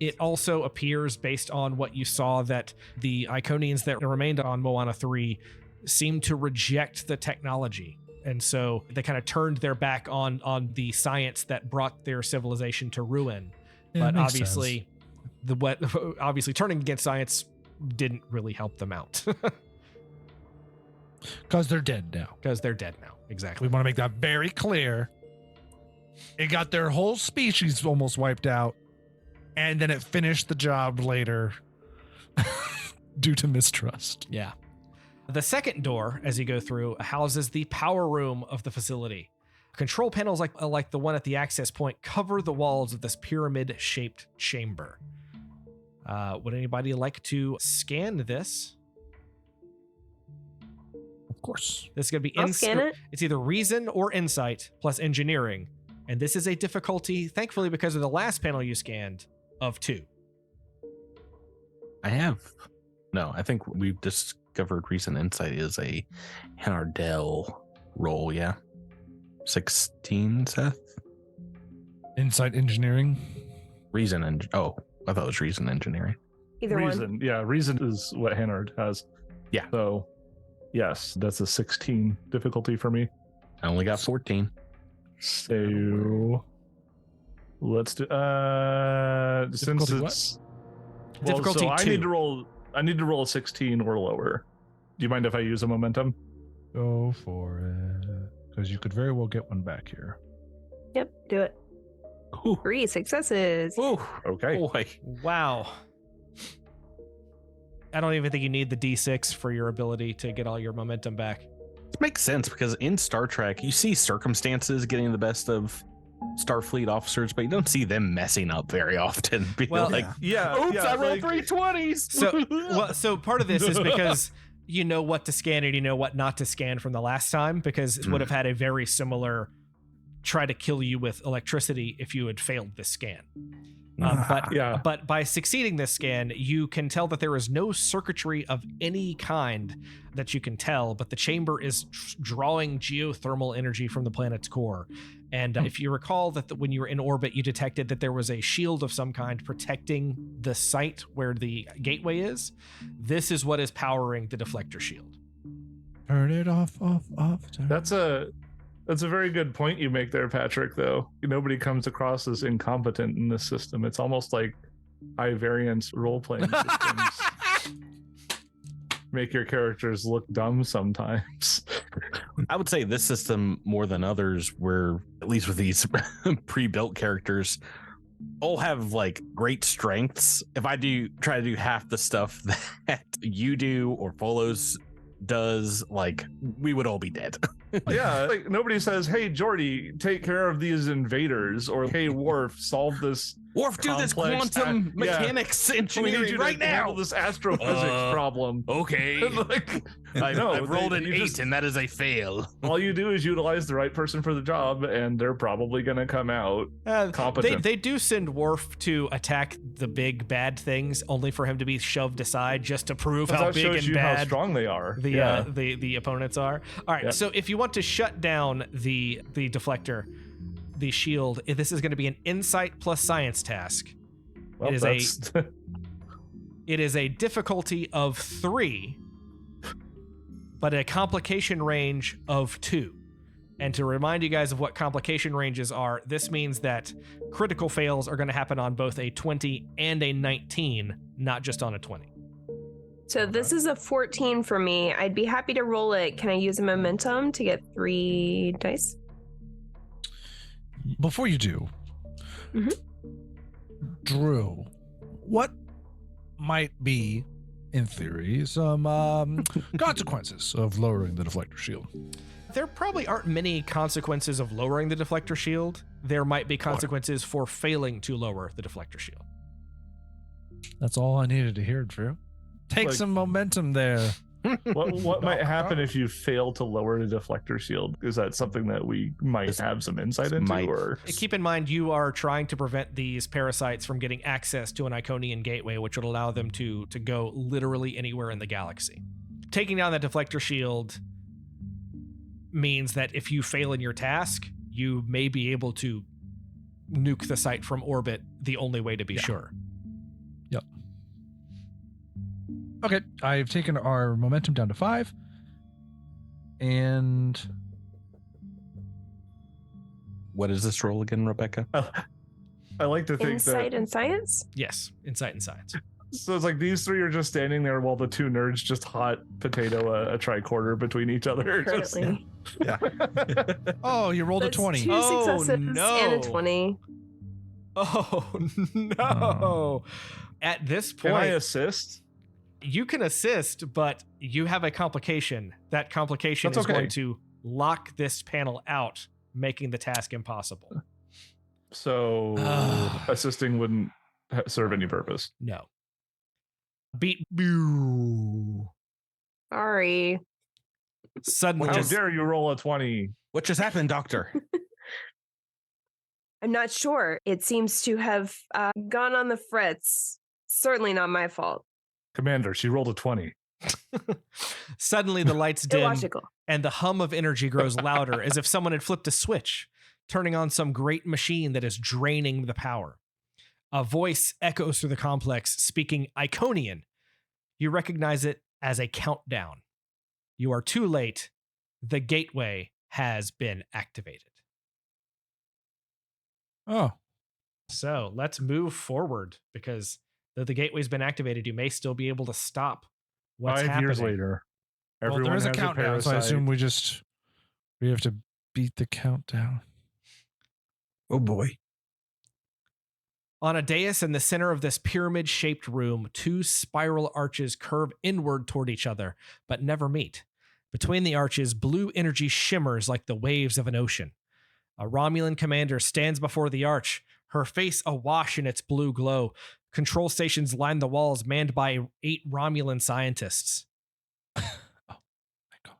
It also appears, based on what you saw, that the Iconians that remained on Moana 3 seemed to reject the technology. And so they kind of turned their back on the science that brought their civilization to ruin. Yeah, But makes obviously, obviously turning against science didn't really help them out Because they're dead now. because they're dead now. We Exactly. want to make that very clear. It got their whole species almost wiped out, and then it finished the job later due to mistrust. Yeah. The second door, as you go through, houses the power room of the facility. Control panels like the one at the access point cover the walls of this pyramid-shaped chamber. Would anybody like to scan this? Of course. This is going to be I'll scan it. It's either reason or insight plus engineering. And this is a difficulty, thankfully, because of the last panel you scanned, of 2. I think we've discovered recent insight is a Hennardell roll, yeah. 16, Seth? Insight engineering. Reason and I thought it was reason engineering. Either one. Reason. Yeah, reason is what Hannard has. Yeah. So, yes, that's a 16 difficulty for me. I only got 14. So, let's do. Since Difficulty it's Difficulty so I 2. need to roll. I need to roll a 16 or lower. Do you mind if I use a momentum? Go for it. Because you could very well get one back here. Yep, do it. Ooh. 3 successes. Ooh, Okay. boy. Wow. I don't even think you need the D6 for your ability to get all your momentum back. It makes sense because in Star Trek, you see circumstances getting the best of Starfleet officers, but you don't see them messing up very often. Be Well, like, Yeah. oops, yeah, I rolled like- 320s. So part of this is because you know what to scan and you know what not to scan from the last time, because it would have had a very similar try to kill you with electricity if you had failed this scan. Yeah. But by succeeding this scan, you can tell that there is no circuitry of any kind that you can tell, but the chamber is drawing geothermal energy from the planet's core. And if you recall that when you were in orbit, you detected that there was a shield of some kind protecting the site where the gateway is. This is what is powering the deflector shield. Turn it off. Turn That's a very good point you make there, Patrick, though. Nobody comes across as incompetent in this system. It's almost like high variance role-playing systems make your characters look dumb sometimes. I would say this system more than others, where at least with these pre-built characters, all have like great strengths. If I try to do half the stuff that you do or Folos does, like, we would all be dead. Yeah, like nobody says, "Hey, Jordy, take care of these invaders," or "Hey, Worf, solve this." Worf, do this Complex quantum yeah. mechanics We need engineering you right to handle now. this astrophysics problem. Okay. Like, I've rolled an 8, just- and that is a fail. all you do is utilize the right person for the job, and they're probably going to come out competent. They do send Worf to attack the big bad things, only for him to be shoved aside just to prove how that big shows and you how bad strong they are. the opponents are. All right, Yeah. so if you want to shut down the deflector, the shield, this is going to be an insight plus science task. Well, it is that's It is a difficulty of 3, but a complication range of 2. And to remind you guys of what complication ranges are, this means that critical fails are going to happen on both a 20 and a 19, not just on a 20. So this is a 14 for me. I'd be happy to roll it. Can I use a momentum to get 3 dice? Before you do, Mhm. Drew, what might be, in theory, some consequences of lowering the deflector shield? There probably aren't many consequences of lowering the deflector shield. There might be consequences for failing to lower the deflector shield. That's all I needed to hear, Drew. Take Like- some momentum there. What might happen if you fail to lower the deflector shield? Is that something that we might have some insight into? might. Or Keep in mind, you are trying to prevent these parasites from getting access to an Iconian gateway, which would allow them to go literally anywhere in the galaxy. Taking down that deflector shield means that if you fail in your task, you may be able to nuke the site from orbit the only way to be sure. Okay, I've taken our momentum down to 5. And What is this roll again, Rebecca? I like to think Insight that. and science? Yes, insight and science. So it's like these three are just standing there while the two nerds just hot potato a tricorder between each other. Just- Currently. oh, you rolled That's a 20. Two Oh, successes no. and a 20. Oh, no. At this Can I point, assist? you can assist, but you have a complication. That complication That's is okay. going to lock this panel out, making the task impossible. So assisting wouldn't serve any purpose. No. Beat. Boo. Sorry. Suddenly, How dare you roll a 20? What just happened, Doctor? I'm not sure. It seems to have gone on the fritz. Certainly not my fault. Commander, she rolled a 20. suddenly the lights dim Illogical. and the hum of energy grows louder as if someone had flipped a switch, turning on some great machine that is draining the power. A voice echoes through the complex, speaking Iconian. You recognize it as a countdown. You are too late. The gateway has been activated. Oh, So let's move forward, because though the gateway's been activated, you may still be able to stop what's 5 happening. years later. well, Everyone there is a has countdown, so I parasite. assume we have to beat the countdown. Oh boy. On a dais in the center of this pyramid-shaped room, two spiral arches curve inward toward each other, but never meet. Between the arches, blue energy shimmers like the waves of an ocean. A Romulan commander stands before the arch, her face awash in its blue glow. Control stations line the walls, manned by 8 Romulan scientists. Oh, my God.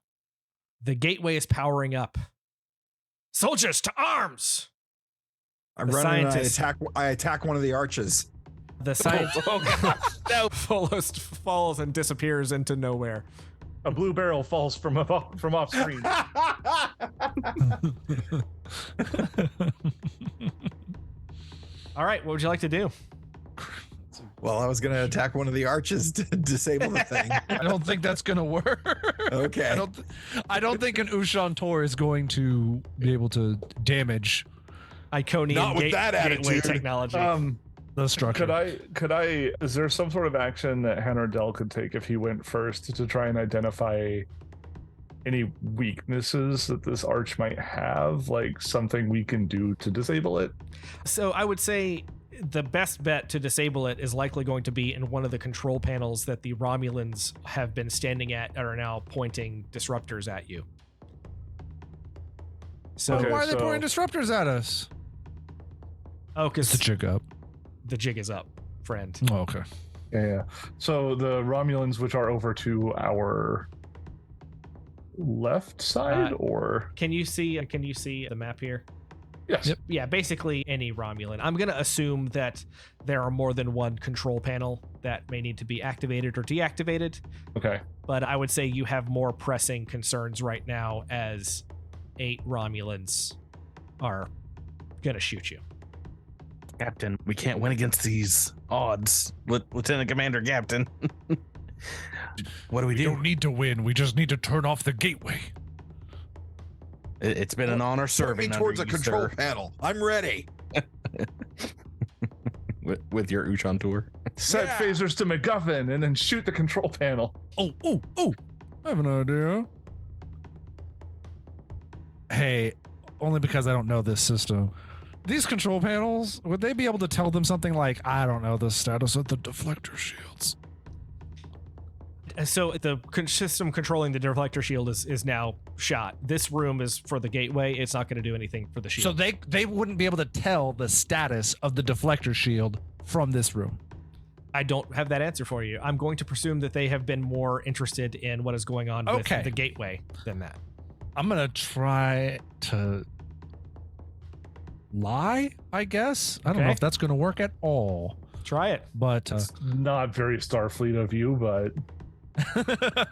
The gateway is powering up. Soldiers, to arms! I'm The running. scientist- I attack one of the arches. The scientist No. falls and disappears into nowhere. A blue barrel falls from off screen. All right, what would you like to do? Well, I was going to attack one of the arches to disable the thing. I don't think that's gonna work. Okay. I don't think an Ushan Tor is going to be able to damage Iconian Not with that gateway attitude. technology. the structure. Could I is there some sort of action that Hanardell could take if he went first to try and identify any weaknesses that this arch might have, like something we can do to disable it? So I would say the best bet to disable it is likely going to be in one of the control panels that the Romulans have been standing at and are now pointing disruptors at you. So, Okay, Why are they so- pointing disruptors at us? oh, It's because the jig up. the jig is up, friend. Oh, okay. Yeah. So the Romulans, which are over to our left side, or Can you see the map here? yes, Yep. Yeah, basically any Romulan. I'm going to assume that there are more than one control panel that may need to be activated or deactivated, okay. but I would say you have more pressing concerns right now as 8 Romulans are going to shoot you. Captain, we can't win against these odds. Lieutenant Commander Captain. What do we We do? don't need to win. We just need to turn off the gateway. It's been an honor Point serving me towards a under you, control sir. panel. I'm ready. With your Ushan tour. Set Yeah. phasers to MacGuffin and then shoot the control panel. Oh! I have an idea. Hey, only because I don't know this system. these control panels, would they be able to tell them something like, I don't know, the status of the deflector shields? So the system controlling the deflector shield is now shot. This room is for the gateway. It's not going to do anything for the shield. So they wouldn't be able to tell the status of the deflector shield from this room. I don't have that answer for you. I'm going to presume that they have been more interested in what is going on with the gateway than that. I'm going to try to lie, I guess. I don't know if that's going to work at all. Try it. But It's not very Starfleet of you, but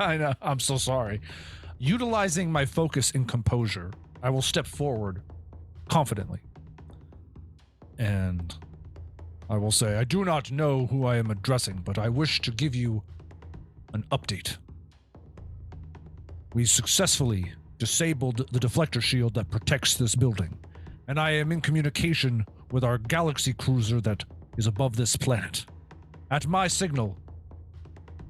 I know. I'm so sorry. Utilizing my focus and composure, I will step forward confidently. And I will say, I do not know who I am addressing, but I wish to give you an update. We successfully disabled the deflector shield that protects this building, and I am in communication with our galaxy cruiser that is above this planet. At my signal,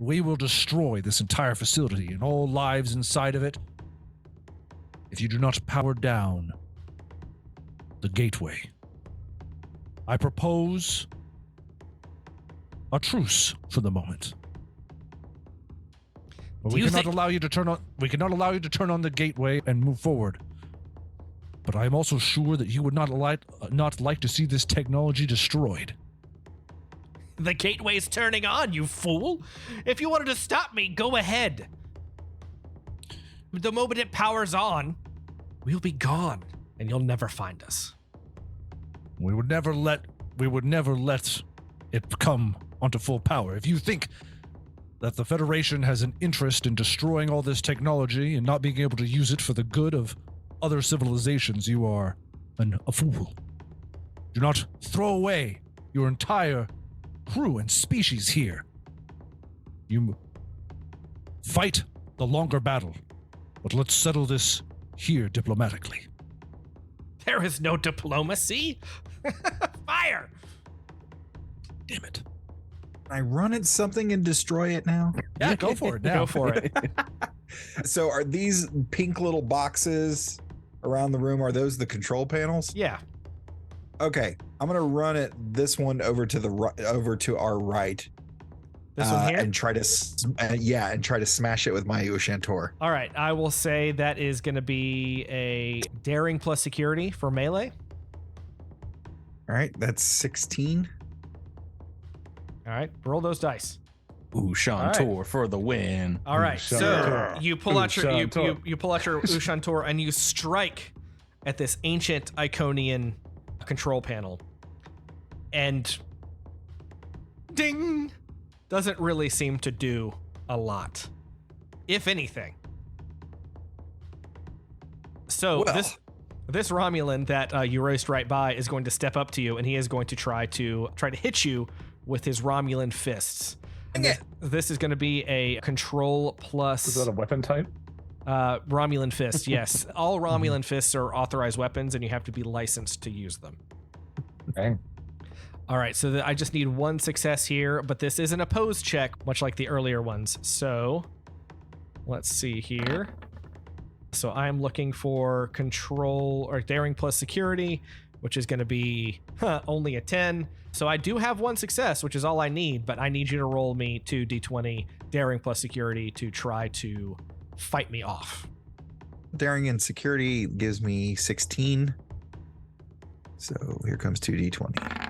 we will destroy this entire facility and all lives inside of it if you do not power down the gateway. I propose a truce for the moment. But we cannot allow you to turn on. We cannot allow you to turn on the gateway and move forward. But I am also sure that you would not like to see this technology destroyed. The gateway's turning on, you fool. If you wanted to stop me, go ahead. The moment it powers on, we'll be gone, and you'll never find us. We would never let it come onto full power. If you think that the Federation has an interest in destroying all this technology and not being able to use it for the good of other civilizations, you are a fool. Do not throw away your entire crew and species here. You fight the longer battle, but let's settle this here diplomatically. There is no diplomacy. Fire! Damn it. Can I run at something and destroy it now? Yeah, go for it now. Go for it. So are these pink little boxes around the room, are those the control panels? Yeah. Okay, I'm gonna run it this one over to our right. This one here? And try to smash it with my Ushantor. All right. I will say that is going to be a daring plus security for melee. All right, that's 16. All right. Roll those dice. Ushantor for the win. All right. So Ushantor. you pull out your Ushantor. you pull out your Ushantor and you strike at this ancient Iconian control panel. And ding, doesn't really seem to do a lot, if anything. So this Romulan that you raced right by is going to step up to you, and he is going to try to hit you with his Romulan fists. And this is going to be a control plus. Is that a weapon type? Romulan fist, yes. All Romulan fists are authorized weapons, and you have to be licensed to use them. Dang. All right, so I just need one success here, but this is an opposed check, much like the earlier ones. So let's see here. So I'm looking for control or daring plus security, which is going to be only a 10. So I do have one success, which is all I need, but I need you to roll me 2 d20 daring plus security to try to fight me off. Daring and security gives me 16. So here comes 2d20.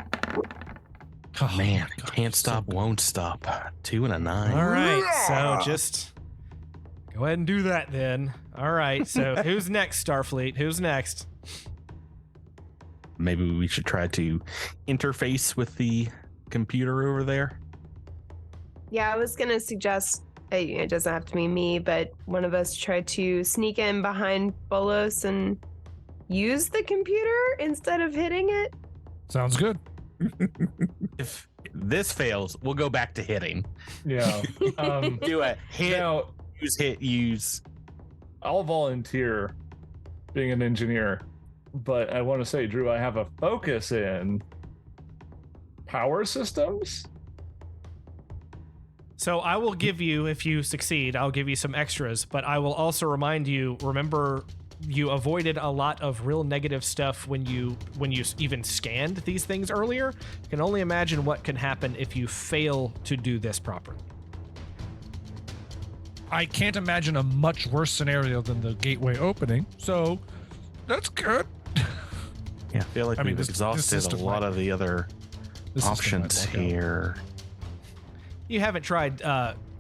Oh, Man, my God, can't so stop, good. won't stop. 2 and a 9. All right, so just go ahead and do that then. All right, so who's next, Starfleet? Who's next? Maybe we should try to interface with the computer over there. Yeah, I was gonna suggest it doesn't have to be me, but one of us try to sneak in behind Bolos and use the computer instead of hitting it. Sounds good. If this fails, we'll go back to hitting. Yeah. Do a hit, Now, use. I'll volunteer being an engineer, but I want to say, Drew, I have a focus in power systems. So I will give you, if you succeed, I'll give you some extras, but I will also remind you, remember you avoided a lot of real negative stuff when you even scanned these things earlier. You can only imagine what can happen if you fail to do this properly. I can't imagine a much worse scenario than the gateway opening, so that's good. Yeah, I feel like we've exhausted system a lot might- of the other this system options might work out. here. You haven't tried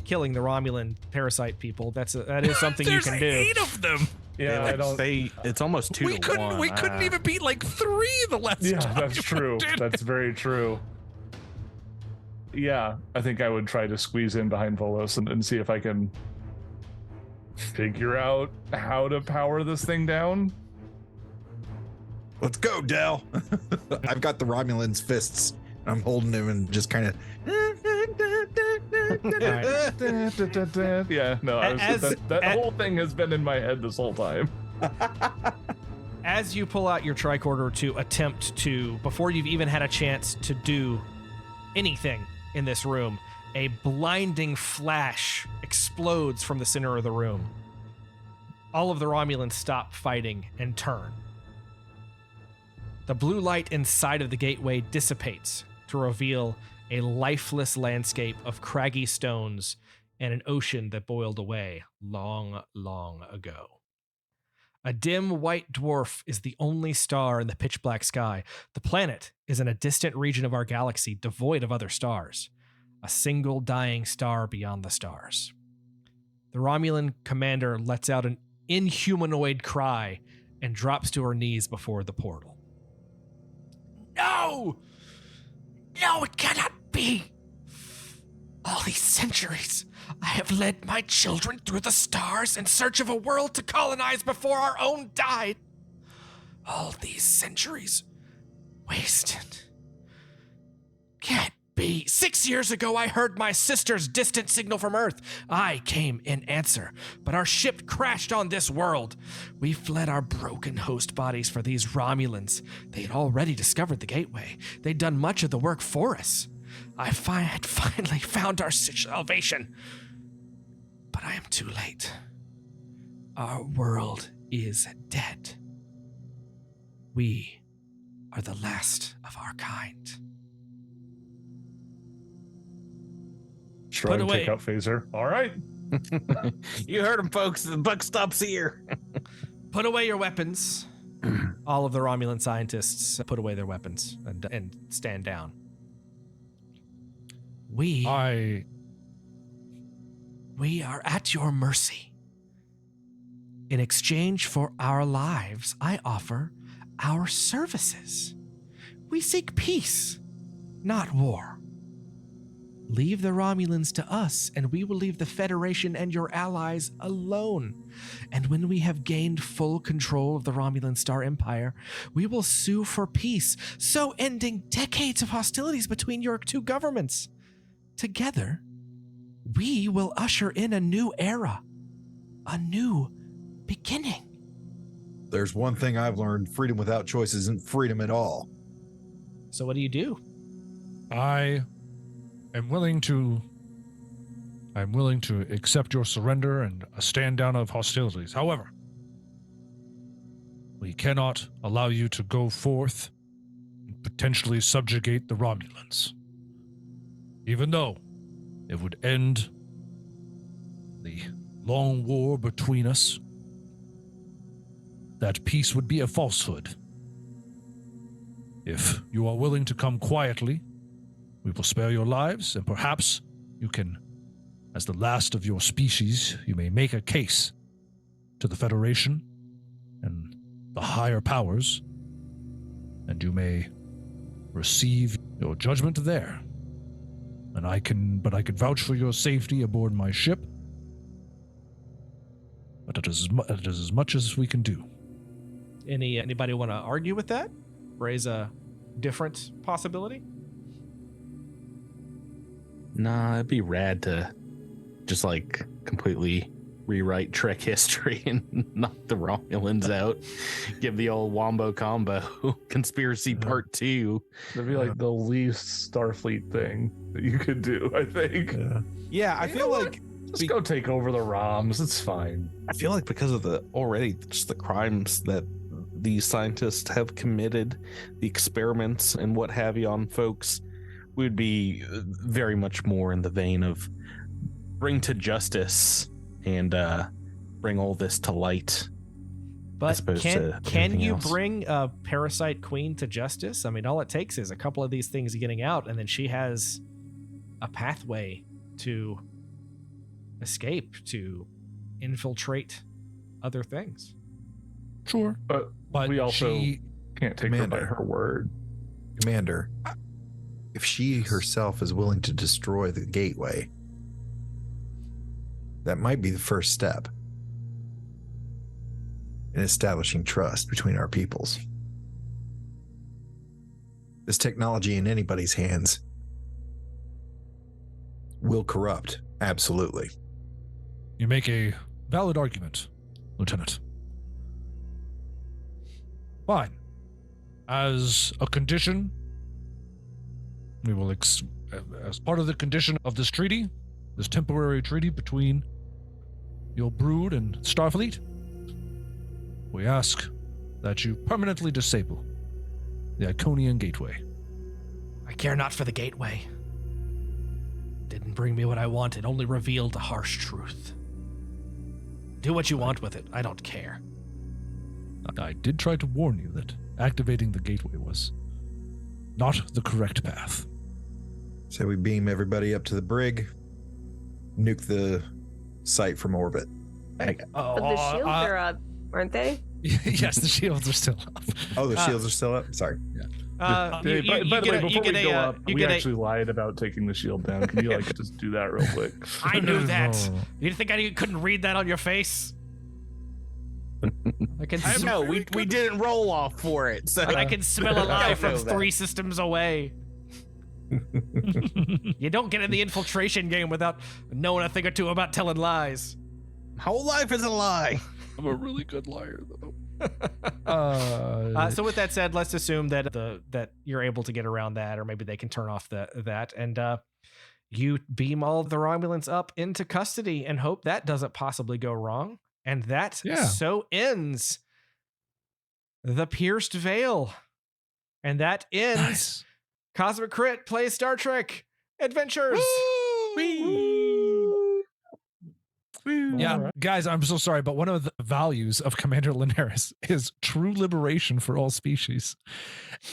killing the Romulan parasite people. That is something you There's can do. 8 of them. Yeah, I don't. It's almost 2 to 1. We couldn't even beat like 3 the last Yeah, time. that's we true. did it. That's very true. Yeah, I think I would try to squeeze in behind Volos and see if I can figure out how to power this thing down. Let's go, Dell. I've got the Romulan's fists. I'm holding him and just kind of. Yeah, no, As- that whole thing has been in my head this whole time. As you pull out your tricorder to attempt to, before you've even had a chance to do anything in this room, a blinding flash explodes from the center of the room. All of the Romulans stop fighting and turn. The blue light inside of the gateway dissipates to reveal a lifeless landscape of craggy stones and an ocean that boiled away long, long ago. A dim white dwarf is the only star in the pitch black sky. The planet is in a distant region of our galaxy devoid of other stars, a single dying star beyond the stars. The Romulan commander lets out an inhumanoid cry and drops to her knees before the portal. No! No, it cannot be! All these centuries, I have led my children through the stars in search of a world to colonize before our own died. All these centuries wasted. Can't be. 6 years ago, I heard my sister's distant signal from Earth. I came in answer, but our ship crashed on this world. We fled our broken host bodies for these Romulans. They had already discovered the gateway. They'd done much of the work for us. I had finally found our salvation. But I am too late. Our world is dead. We are the last of our kind. Try Put to away. take out Phaser. All right. You heard him, folks. The buck stops here. Put away your weapons. All of the Romulan scientists put away their weapons and stand down. We are at your mercy. In exchange for our lives, I offer our services. We seek peace, not war. Leave the Romulans to us, and we will leave the Federation and your allies alone. And when we have gained full control of the Romulan Star Empire, we will sue for peace, so ending decades of hostilities between your two governments. Together, we will usher in a new era, a new beginning. There's one thing I've learned: freedom without choice isn't freedom at all. So what do you do? I am willing to accept your surrender and a stand down of hostilities. However, we cannot allow you to go forth and potentially subjugate the Romulans. Even though it would end the long war between us, that peace would be a falsehood. If you are willing to come quietly, we will spare your lives, and perhaps you can, as the last of your species, you may make a case to the Federation and the higher powers, and you may receive your judgment there. And I can vouch for your safety aboard my ship. But it is as much as we can do. Anybody want to argue with that? Raise a different possibility? Nah, it'd be rad to just like completely rewrite Trek history and knock the Romulans out. Give the old Wombo Combo conspiracy part 2. That'd be like the least Starfleet thing that you could do, I think. Yeah, I feel like Just go take over the ROMs. It's fine. I feel like because of just the crimes that these scientists have committed, the experiments and what have you on folks, we'd be very much more in the vein of bring to justice and bring all this to light. But can anything you else. bring a parasite queen to justice? I mean, all it takes is a couple of these things getting out, and then she has a pathway to escape, to infiltrate other things. Sure. But But we also she, can't take her by Commander. her word. Commander, if she herself is willing to destroy the gateway, that might be the first step in establishing trust between our peoples. This technology in anybody's hands will corrupt, absolutely. you make a valid argument, Lieutenant. Fine. As a condition, we will, as part of the condition of this treaty, this temporary treaty between your brood and Starfleet, we ask that you permanently disable the Iconian Gateway. I care not for the gateway. Didn't bring me what I wanted, only revealed a harsh truth. Do what you want with it. I don't care. I did try to warn you that activating the gateway was not the correct path. So we beam everybody up to the brig, nuke the site from orbit. But the shields are up, aren't they? Yes, the shields are still up. Oh, the shields are still up? Sorry. By the way, before we go up, we actually lied about taking the shield down. Can you just do that real quick? I knew that. No. You think I couldn't read that on your face? I can. No, we didn't roll off for it. So I can smell a lie I from know that. 3 systems away. You don't get in the infiltration game without knowing a thing or two about telling lies. whole life is a lie. I'm a really good liar, though. So with that said, let's assume that that you're able to get around that, or maybe they can turn off that, and you beam all the Romulans up into custody and hope that doesn't possibly go wrong. And that so ends the Pierced Veil, and that ends Nice. Cosmic Crit plays Star Trek Adventures. Yeah, Alright. guys, I'm so sorry, but one of the values of Commander Linares is true liberation for all species.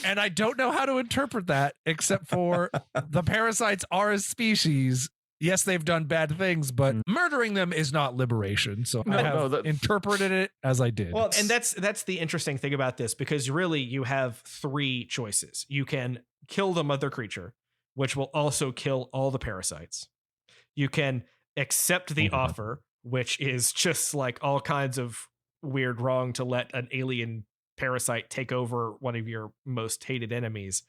And I don't know how to interpret that except for the parasites are a species. Yes, they've done bad things, but murdering them is not liberation. So I have interpreted it as I did. Well, and that's the interesting thing about this, because really you have 3 choices. You can kill the mother creature, which will also kill all the parasites. You can accept the offer, which is just like all kinds of weird wrong to let an alien parasite take over one of your most hated enemies.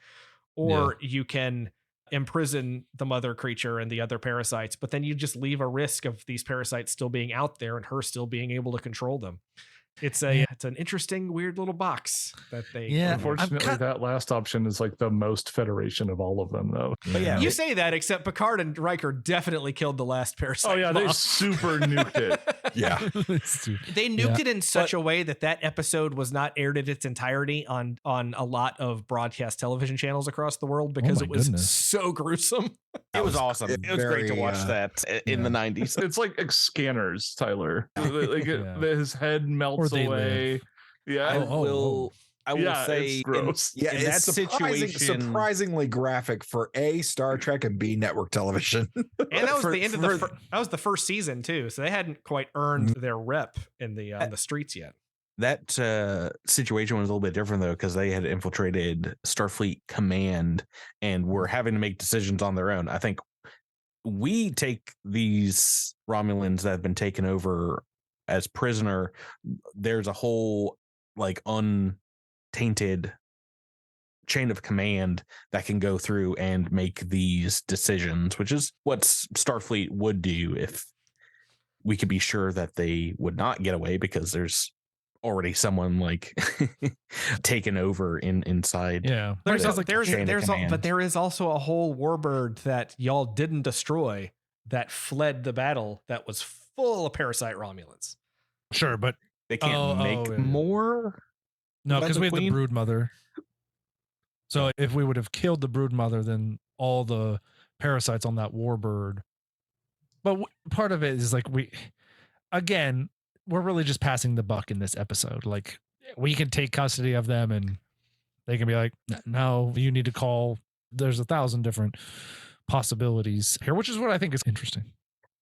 Or you can imprison the mother creature and the other parasites, but then you just leave a risk of these parasites still being out there and her still being able to control them. It's an interesting, weird little box that they. Yeah. Unfortunately, that last option is like the most Federation of all of them, though. But yeah, You say that, except Picard and Riker definitely killed the last parasite. Oh yeah, they mob. super nuked it. Yeah. They nuked it in such a way that episode was not aired in its entirety on a lot of broadcast television channels across the world because my it was goodness. so gruesome. it was awesome. it It was great to very, watch that in the 90s. It's like scanners, Tyler. Like his head melts Or they away. live. Yeah. I will Yeah, say it's gross. Yeah, in it's that situation, surprisingly graphic for A, Star Trek, and B, network television. And that was For- the end of for- that was the first season too, so they hadn't quite earned their rep in the on the streets yet. that situation was a little bit different though, because they had infiltrated Starfleet Command and were having to make decisions on their own. I think we take these Romulans that have been taken over as prisoner. There's a whole like untainted chain of command that can go through and make these decisions, which is what Starfleet would do if we could be sure that they would not get away, because there's already someone like taken over inside. Yeah. But there is also a whole warbird that y'all didn't destroy that fled the battle that was full of parasite Romulans. Sure, but They can't make yeah. more. no, About because the we had the queen? brood mother. So if we would have killed the brood mother, then all the parasites on that warbird. But part of it is like we're really just passing the buck in this episode. Like we can take custody of them and they can be like, no, you need to call. There's 1,000 different possibilities here, which is what I think is interesting.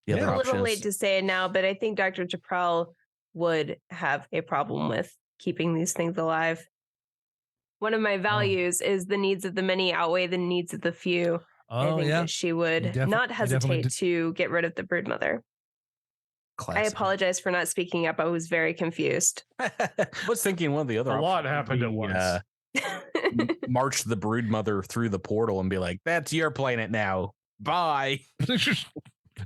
The Yeah. other A little option late is to say it now, but I think Dr. Chaprel would have a problem with keeping these things alive. One of my values is the needs of the many outweigh the needs of the few. I think that she would not definitely hesitate did. to get rid of the broodmother. I classic. apologize for not speaking up. I was very confused. I was thinking one of the other A lot options happened at would be, once. march the brood mother through the portal and be like, "That's your planet now. Bye."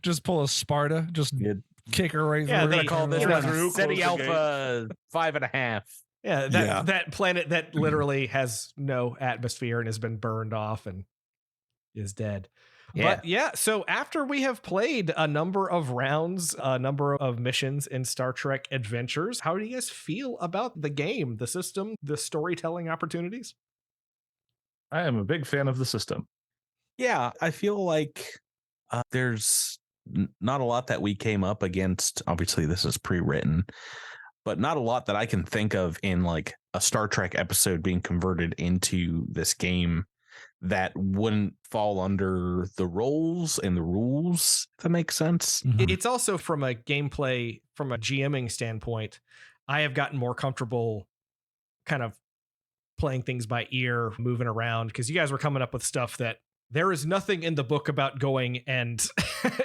Just pull a Sparta, just Yeah. kick her right Yeah, through. We're gonna they- call this you know, one Drew, SETI close the Alpha 5.5. Yeah, Yeah. that planet that literally has no atmosphere and has been burned off and is dead. Yeah. But yeah, so after we have played a number of rounds, a number of missions in Star Trek Adventures, how do you guys feel about the game, the system, the storytelling opportunities? I am a big fan of the system. Yeah, I feel like there's not a lot that we came up against. Obviously, this is pre-written, but not a lot that I can think of in like a Star Trek episode being converted into this game that wouldn't fall under the roles and the rules, if that makes sense. Mhm. It's also from a gameplay, from a GMing standpoint, I have gotten more comfortable kind of playing things by ear, moving around, because you guys were coming up with stuff that there is nothing in the book about going and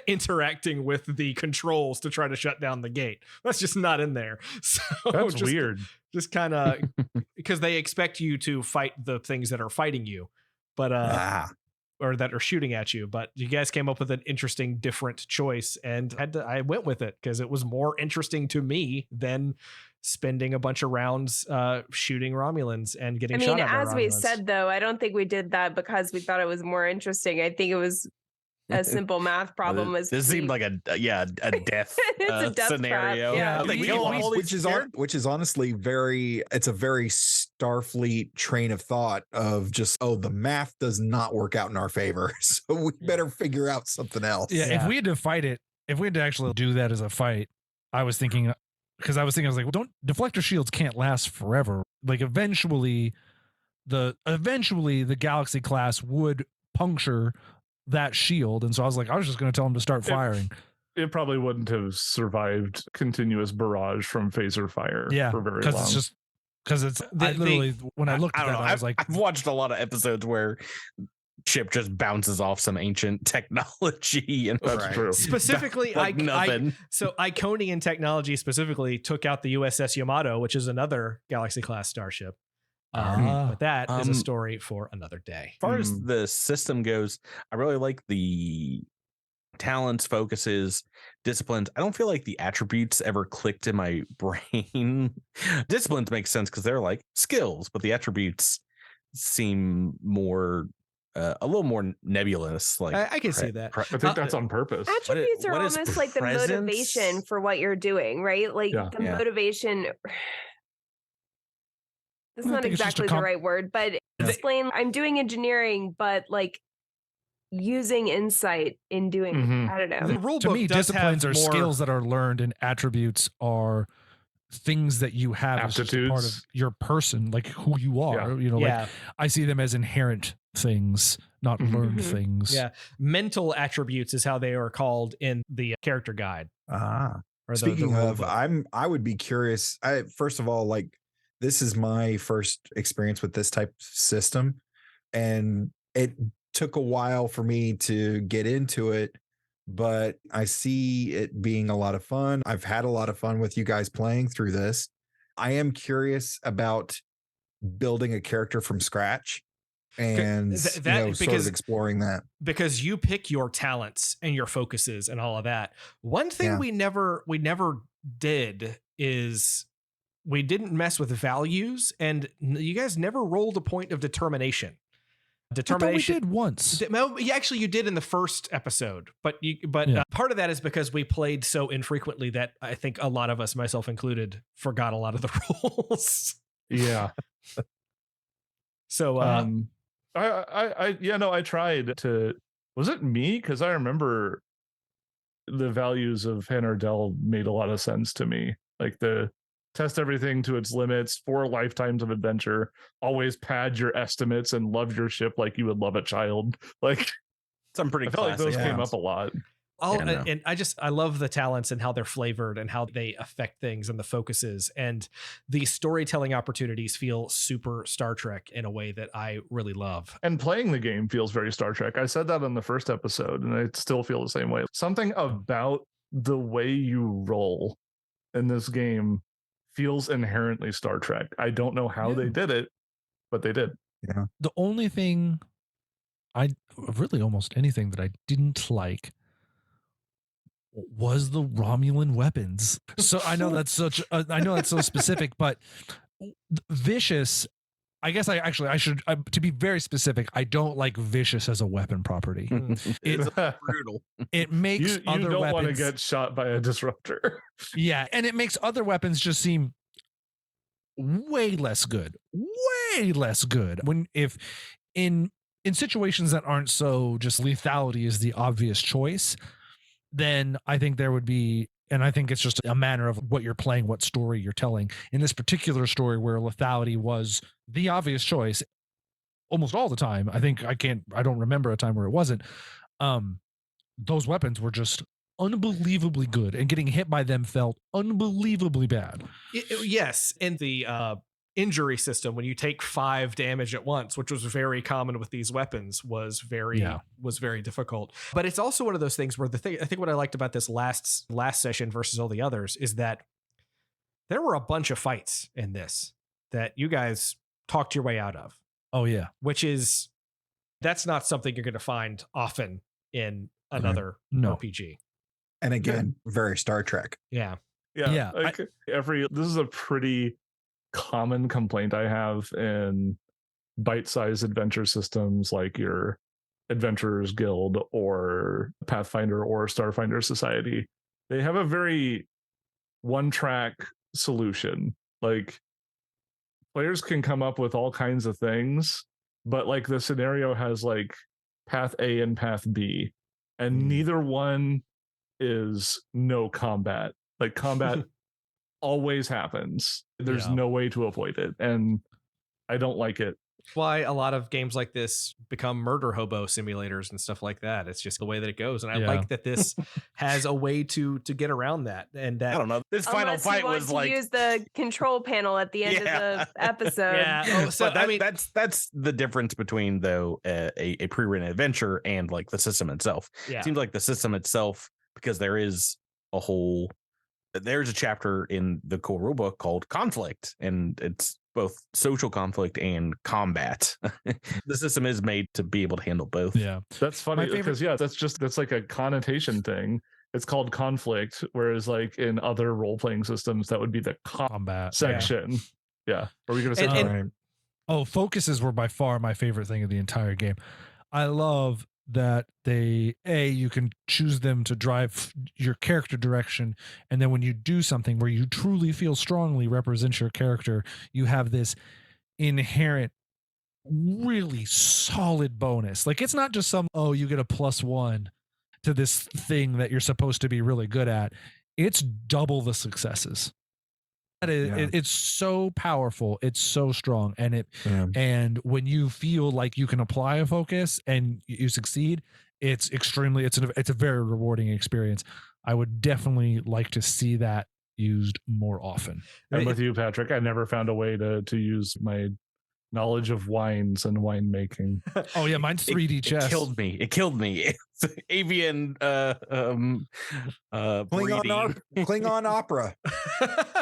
interacting with the controls to try to shut down the gate. That's just not in there. So That's just, weird. Just kind of because they expect you to fight the things that are fighting you, but or that are shooting at you. But you guys came up with an interesting, different choice, and I went with it because it was more interesting to me than spending a bunch of rounds shooting Romulans and getting shot at by as we Romulans. said, though, I don't think we did that because we thought it was more interesting. I think it was a simple math problem. This seemed like a death, It's a death trap, scenario. yeah. Like, we Which- all these which is honestly it's a very Starfleet train of thought of just, the math does not work out in our favor, so we better figure out something else. Yeah, Yeah. if we had to fight it, if we had to actually do that as a fight, I was thinking, I was like, well, deflector shields can't last forever. Like eventually the Galaxy class would puncture that shield, and so I was just going to tell them to start firing. It probably wouldn't have survived continuous barrage from phaser fire Yeah, for very because long. it's just because it's They- I literally when I looked I at don't that, know. I was like, I've watched a lot of episodes where ship just bounces off some ancient technology and That's Right. true. Specifically, like nothing. So Iconian technology specifically took out the USS Yamato, which is another Galaxy class starship. But that is a story for another day. As far as the system goes, I really like the talents, focuses, disciplines. I don't feel like the attributes ever clicked in my brain. Disciplines make sense because they're like skills, but the attributes seem more a little more nebulous. Like I can see that. I think that's on purpose. Attributes are what is almost like the presence? motivation for what you're doing, right? Like Yeah. the Yeah. motivation. That's I not think it's just a exactly the right word, but explain. I'm doing engineering, but like using insight in doing. Mhm. I don't know. The rule to book me, does disciplines have are more, skills that are learned, and attributes are things that you have as just a part of Aptitudes. your person, like who you are. You know, Yeah, like I see them as inherent things, not Mhm. learned Mhm. things. yeah. Mental attributes is how they are called in the character guide. Or the Speaking rule of, book. I would be curious. First of all, like this is my first experience with this type of system, and it took a while for me to get into it, but I see it being a lot of fun. I've had a lot of fun with you guys playing through this. I am curious about building a character from scratch and that- sort because- of exploring that. because you pick your talents and your focuses and all of that. One thing Yeah. we never did is we didn't mess with values, and you guys never rolled a point of determination. determination. I thought we did once. Well, actually, you did in the first episode, but Yeah. part of that is because we played so infrequently that I think a lot of us, myself included, forgot a lot of the rules. Yeah. So, I tried to. Was it me? Because I remember the values of Hanardell made a lot of sense to me. Like the test everything to its limits, 4 lifetimes of adventure, always pad your estimates and love your ship like you would love a child. Like Some pretty I felt like those classic came ones. up a lot. and I love the talents and how they're flavored and how they affect things and the focuses, and the storytelling opportunities feel super Star Trek in a way that I really love. And playing the game feels very Star Trek. I said that in the first episode, and I still feel the same way. Something about the way you roll in this game feels inherently Star Trek. I don't know how they did it, but they did. Yeah. The only thing really almost anything that I didn't like was the Romulan weapons. So I know that's I know that's so specific, but vicious. I guess I should to be very specific. I don't like vicious as a weapon property. It's brutal. It makes you other don't weapons want to get shot by a disruptor. Yeah, and it makes other weapons just seem way less good. Way less good. If in situations that aren't so just lethality is the obvious choice, then I think there would be, and I think it's just a matter of what you're playing, what story you're telling. In this particular story where lethality was the obvious choice almost all the time, I don't remember a time where it wasn't. Those weapons were just unbelievably good, and getting hit by them felt unbelievably bad. Yes, and the injury system, when you take 5 damage at once, which was very common with these weapons, was very difficult. But it's also one of those things where I think what I liked about this last session versus all the others is that there were a bunch of fights in this that you guys talked your way out of. Oh yeah, that's not something you're going to find often in another RPG. And again, very Star Trek. Yeah. Like this is a pretty common complaint I have in bite-sized adventure systems like your Adventurers Guild or Pathfinder or Starfinder Society. They have a very one-track solution. Like players can come up with all kinds of things, but like the scenario has like path A and path B, and neither one is no combat. Like combat always happens. There's no way to avoid it, and I don't like it. Why a lot of games like this become murder hobo simulators and stuff like that. It's just the way that it goes, and I like that this has a way to get around that. And that, I don't know. This final fight was like use the control panel at the end of the episode. Yeah, so but that's the difference between though a pre-written adventure and like the system itself. Yeah. It seems like the system itself, because there's a chapter in the core rulebook called conflict, and it's both social conflict and combat. The system is made to be able to handle both. Yeah, that's funny because that's like a connotation thing. It's called conflict, whereas like in other role-playing systems that would be the combat section. Yeah. Are we gonna say focuses were by far my favorite thing of the entire game. I love that you can choose them to drive your character direction, and then when you do something where you truly feel strongly represents your character, you have this inherent really solid bonus. Like it's not just you get a +1 to this thing that you're supposed to be really good at. It's double the successes. It's so powerful, it's so strong, and and when you feel like you can apply a focus and you succeed, it's a very rewarding experience. I would definitely like to see that used more often. I'm with you, Patrick. I never found a way to use my knowledge of wines and winemaking. Oh yeah, mine's 3D chess. It killed me. It's avian Klingon opera.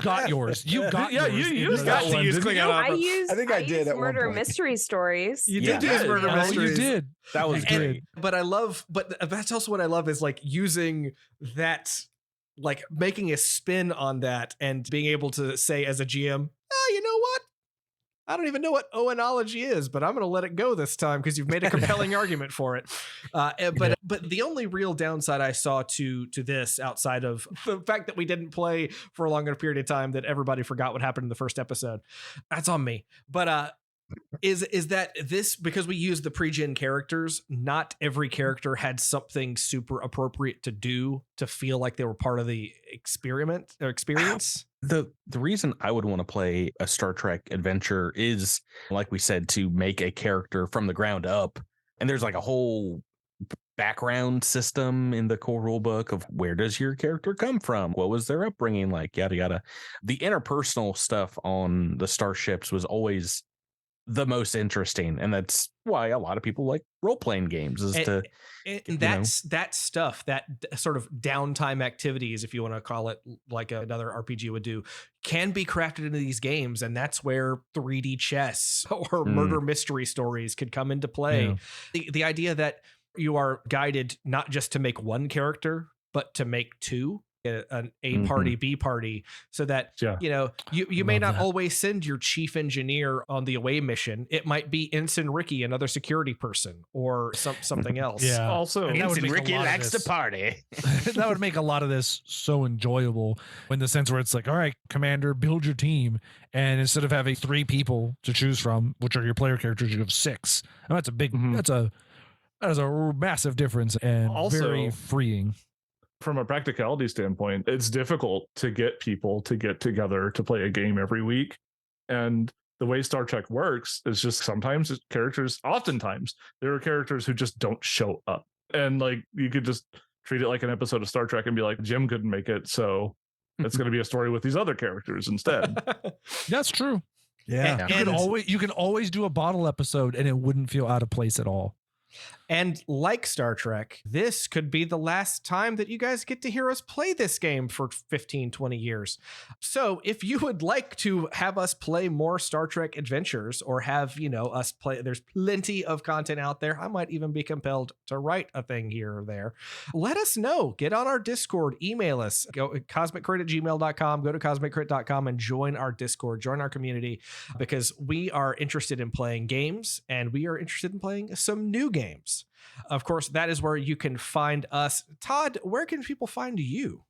Got yours. You got yours. You got to use Klingon opera. I did at murder one point. mystery stories. You did use murder mysteries. You did. That was great. But that's also what I love is like using that, like making a spin on that and being able to say as a GM, you know what? I don't even know what oenology is, but I'm going to let it go this time because you've made a compelling argument for it. But the only real downside I saw to this, outside of the fact that we didn't play for a longer period of time, that everybody forgot what happened in the first episode, that's on me. But is that this, because we used the pre-gen characters, not every character had something super appropriate to do to feel like they were part of the experiment or experience. The reason I would want to play a Star Trek adventure is, like we said, to make a character from the ground up. And there's like a whole background system in the core rulebook of where does your character come from? What was their upbringing like? Yada, yada. The interpersonal stuff on the starships was always the most interesting, and that's why a lot of people like role-playing games that stuff, that sort of downtime activities, if you want to call it, like another RPG would do, can be crafted into these games, and that's where 3D chess or murder mystery stories could come into play. The idea that you are guided not just to make one character but to make two, an A party, B party, so that you may not always send your chief engineer on the away mission. It might be Ensign Ricky, another security person, or something else. Yeah. Also, Ensign Ricky likes to party. That would make a lot of this so enjoyable, in the sense where it's like, all right, Commander, build your team, and instead of having 3 people to choose from, which are your player characters, you have 6. And that's a big. That is a massive difference, and also very freeing. From a practicality standpoint, it's difficult to get people to get together to play a game every week. And the way Star Trek works is just oftentimes there are characters who just don't show up. And like, you could just treat it like an episode of Star Trek and be like, Jim couldn't make it, so it's going to be a story with these other characters instead. That's true. Yeah. You can always do a bottle episode and it wouldn't feel out of place at all. And like Star Trek, this could be the last time that you guys get to hear us play this game for 15, 20 years. So if you would like to have us play more Star Trek adventures, or have, us play, there's plenty of content out there. I might even be compelled to write a thing here or there. Let us know. Get on our Discord, email us, go cosmiccrit@gmail.com, go to cosmiccrit.com and join our Discord, join our community, because we are interested in playing games, and we are interested in playing some new games. Of course, that is where you can find us. Todd, where can people find you?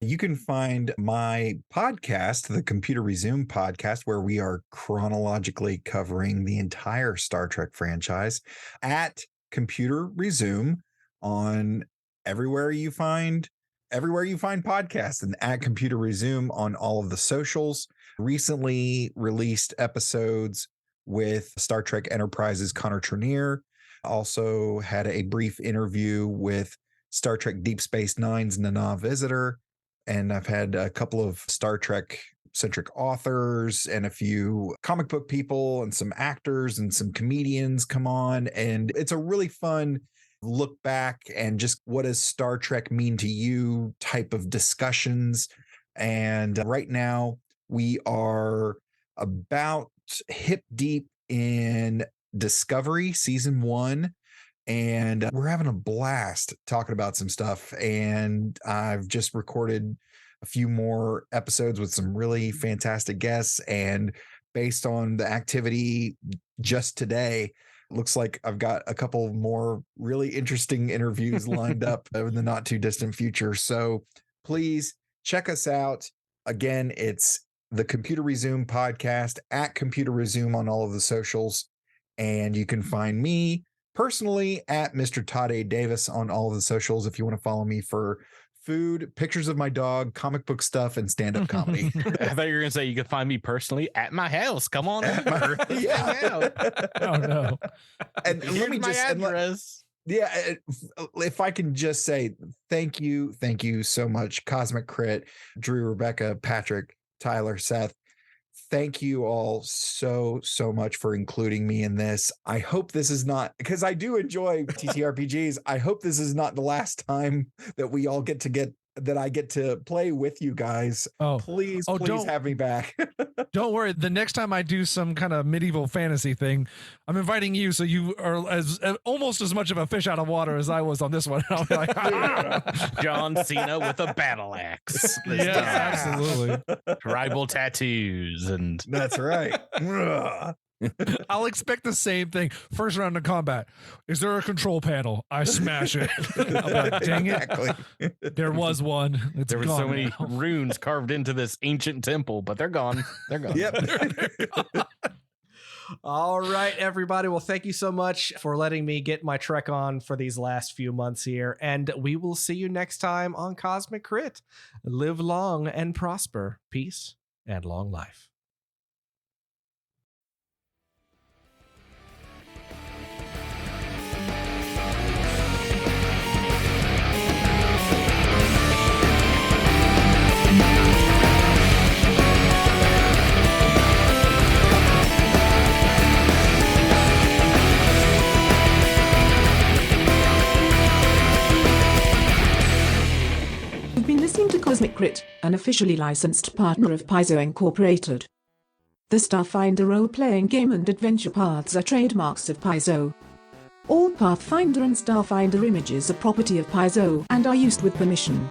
You can find my podcast, the Computer Resume podcast, where we are chronologically covering the entire Star Trek franchise, at Computer Resume on everywhere you find podcasts, and at Computer Resume on all of the socials. Recently released episodes with Star Trek Enterprise's Connor Trenier. Also had a brief interview with Star Trek Deep Space Nine's Nana Visitor. And I've had a couple of Star Trek centric authors and a few comic book people and some actors and some comedians come on. And it's a really fun look back and just what does Star Trek mean to you type of discussions. And right now we are about hip deep in Discovery season 1, and we're having a blast talking about some stuff. And I've just recorded a few more episodes with some really fantastic guests, and based on the activity just today, looks like I've got a couple more really interesting interviews lined up in the not too distant future. So please check us out. Again, it's the Computer Resume podcast, at Computer Resume on all of the socials. And you can find me personally at Mr. Todd A. Davis on all of the socials if you want to follow me for food, pictures of my dog, comic book stuff, and stand-up comedy. I thought you were going to say you could find me personally at my house. Come on over. Yeah. Oh, no. And let me just address. If I can just say thank you so much, Cosmic Crit, Drew, Rebecca, Patrick, Tyler, Seth. Thank you all so much for including me in this. I hope this is not, because I do enjoy TTRPGs. I hope this is not the last time that we all get that I get to play with you guys. Oh, Please Oh, don't- have me back. don't worry. The next time I do some kind of medieval fantasy thing, I'm inviting you, so you are as almost as much of a fish out of water as I was on this one. I'll be like, John Cena with a battle axe. this yeah, time. absolutely. Tribal tattoos and That's right. Ugh. I'll expect the same thing. First round of combat. Is there a control panel? I smash it. I'll be like, dang it. Exactly. There was one. It's there were so gone many now. runes carved into this ancient temple, but they're gone. They're gone. Yep. All right, everybody. Well, thank you so much for letting me get my trek on for these last few months here. And we will see you next time on Cosmic Crit. Live long and prosper. Peace and long life. You've been listening to Cosmic Crit, an officially licensed partner of Paizo Incorporated. The Starfinder role-playing game and adventure paths are trademarks of Paizo. All Pathfinder and Starfinder images are property of Paizo and are used with permission.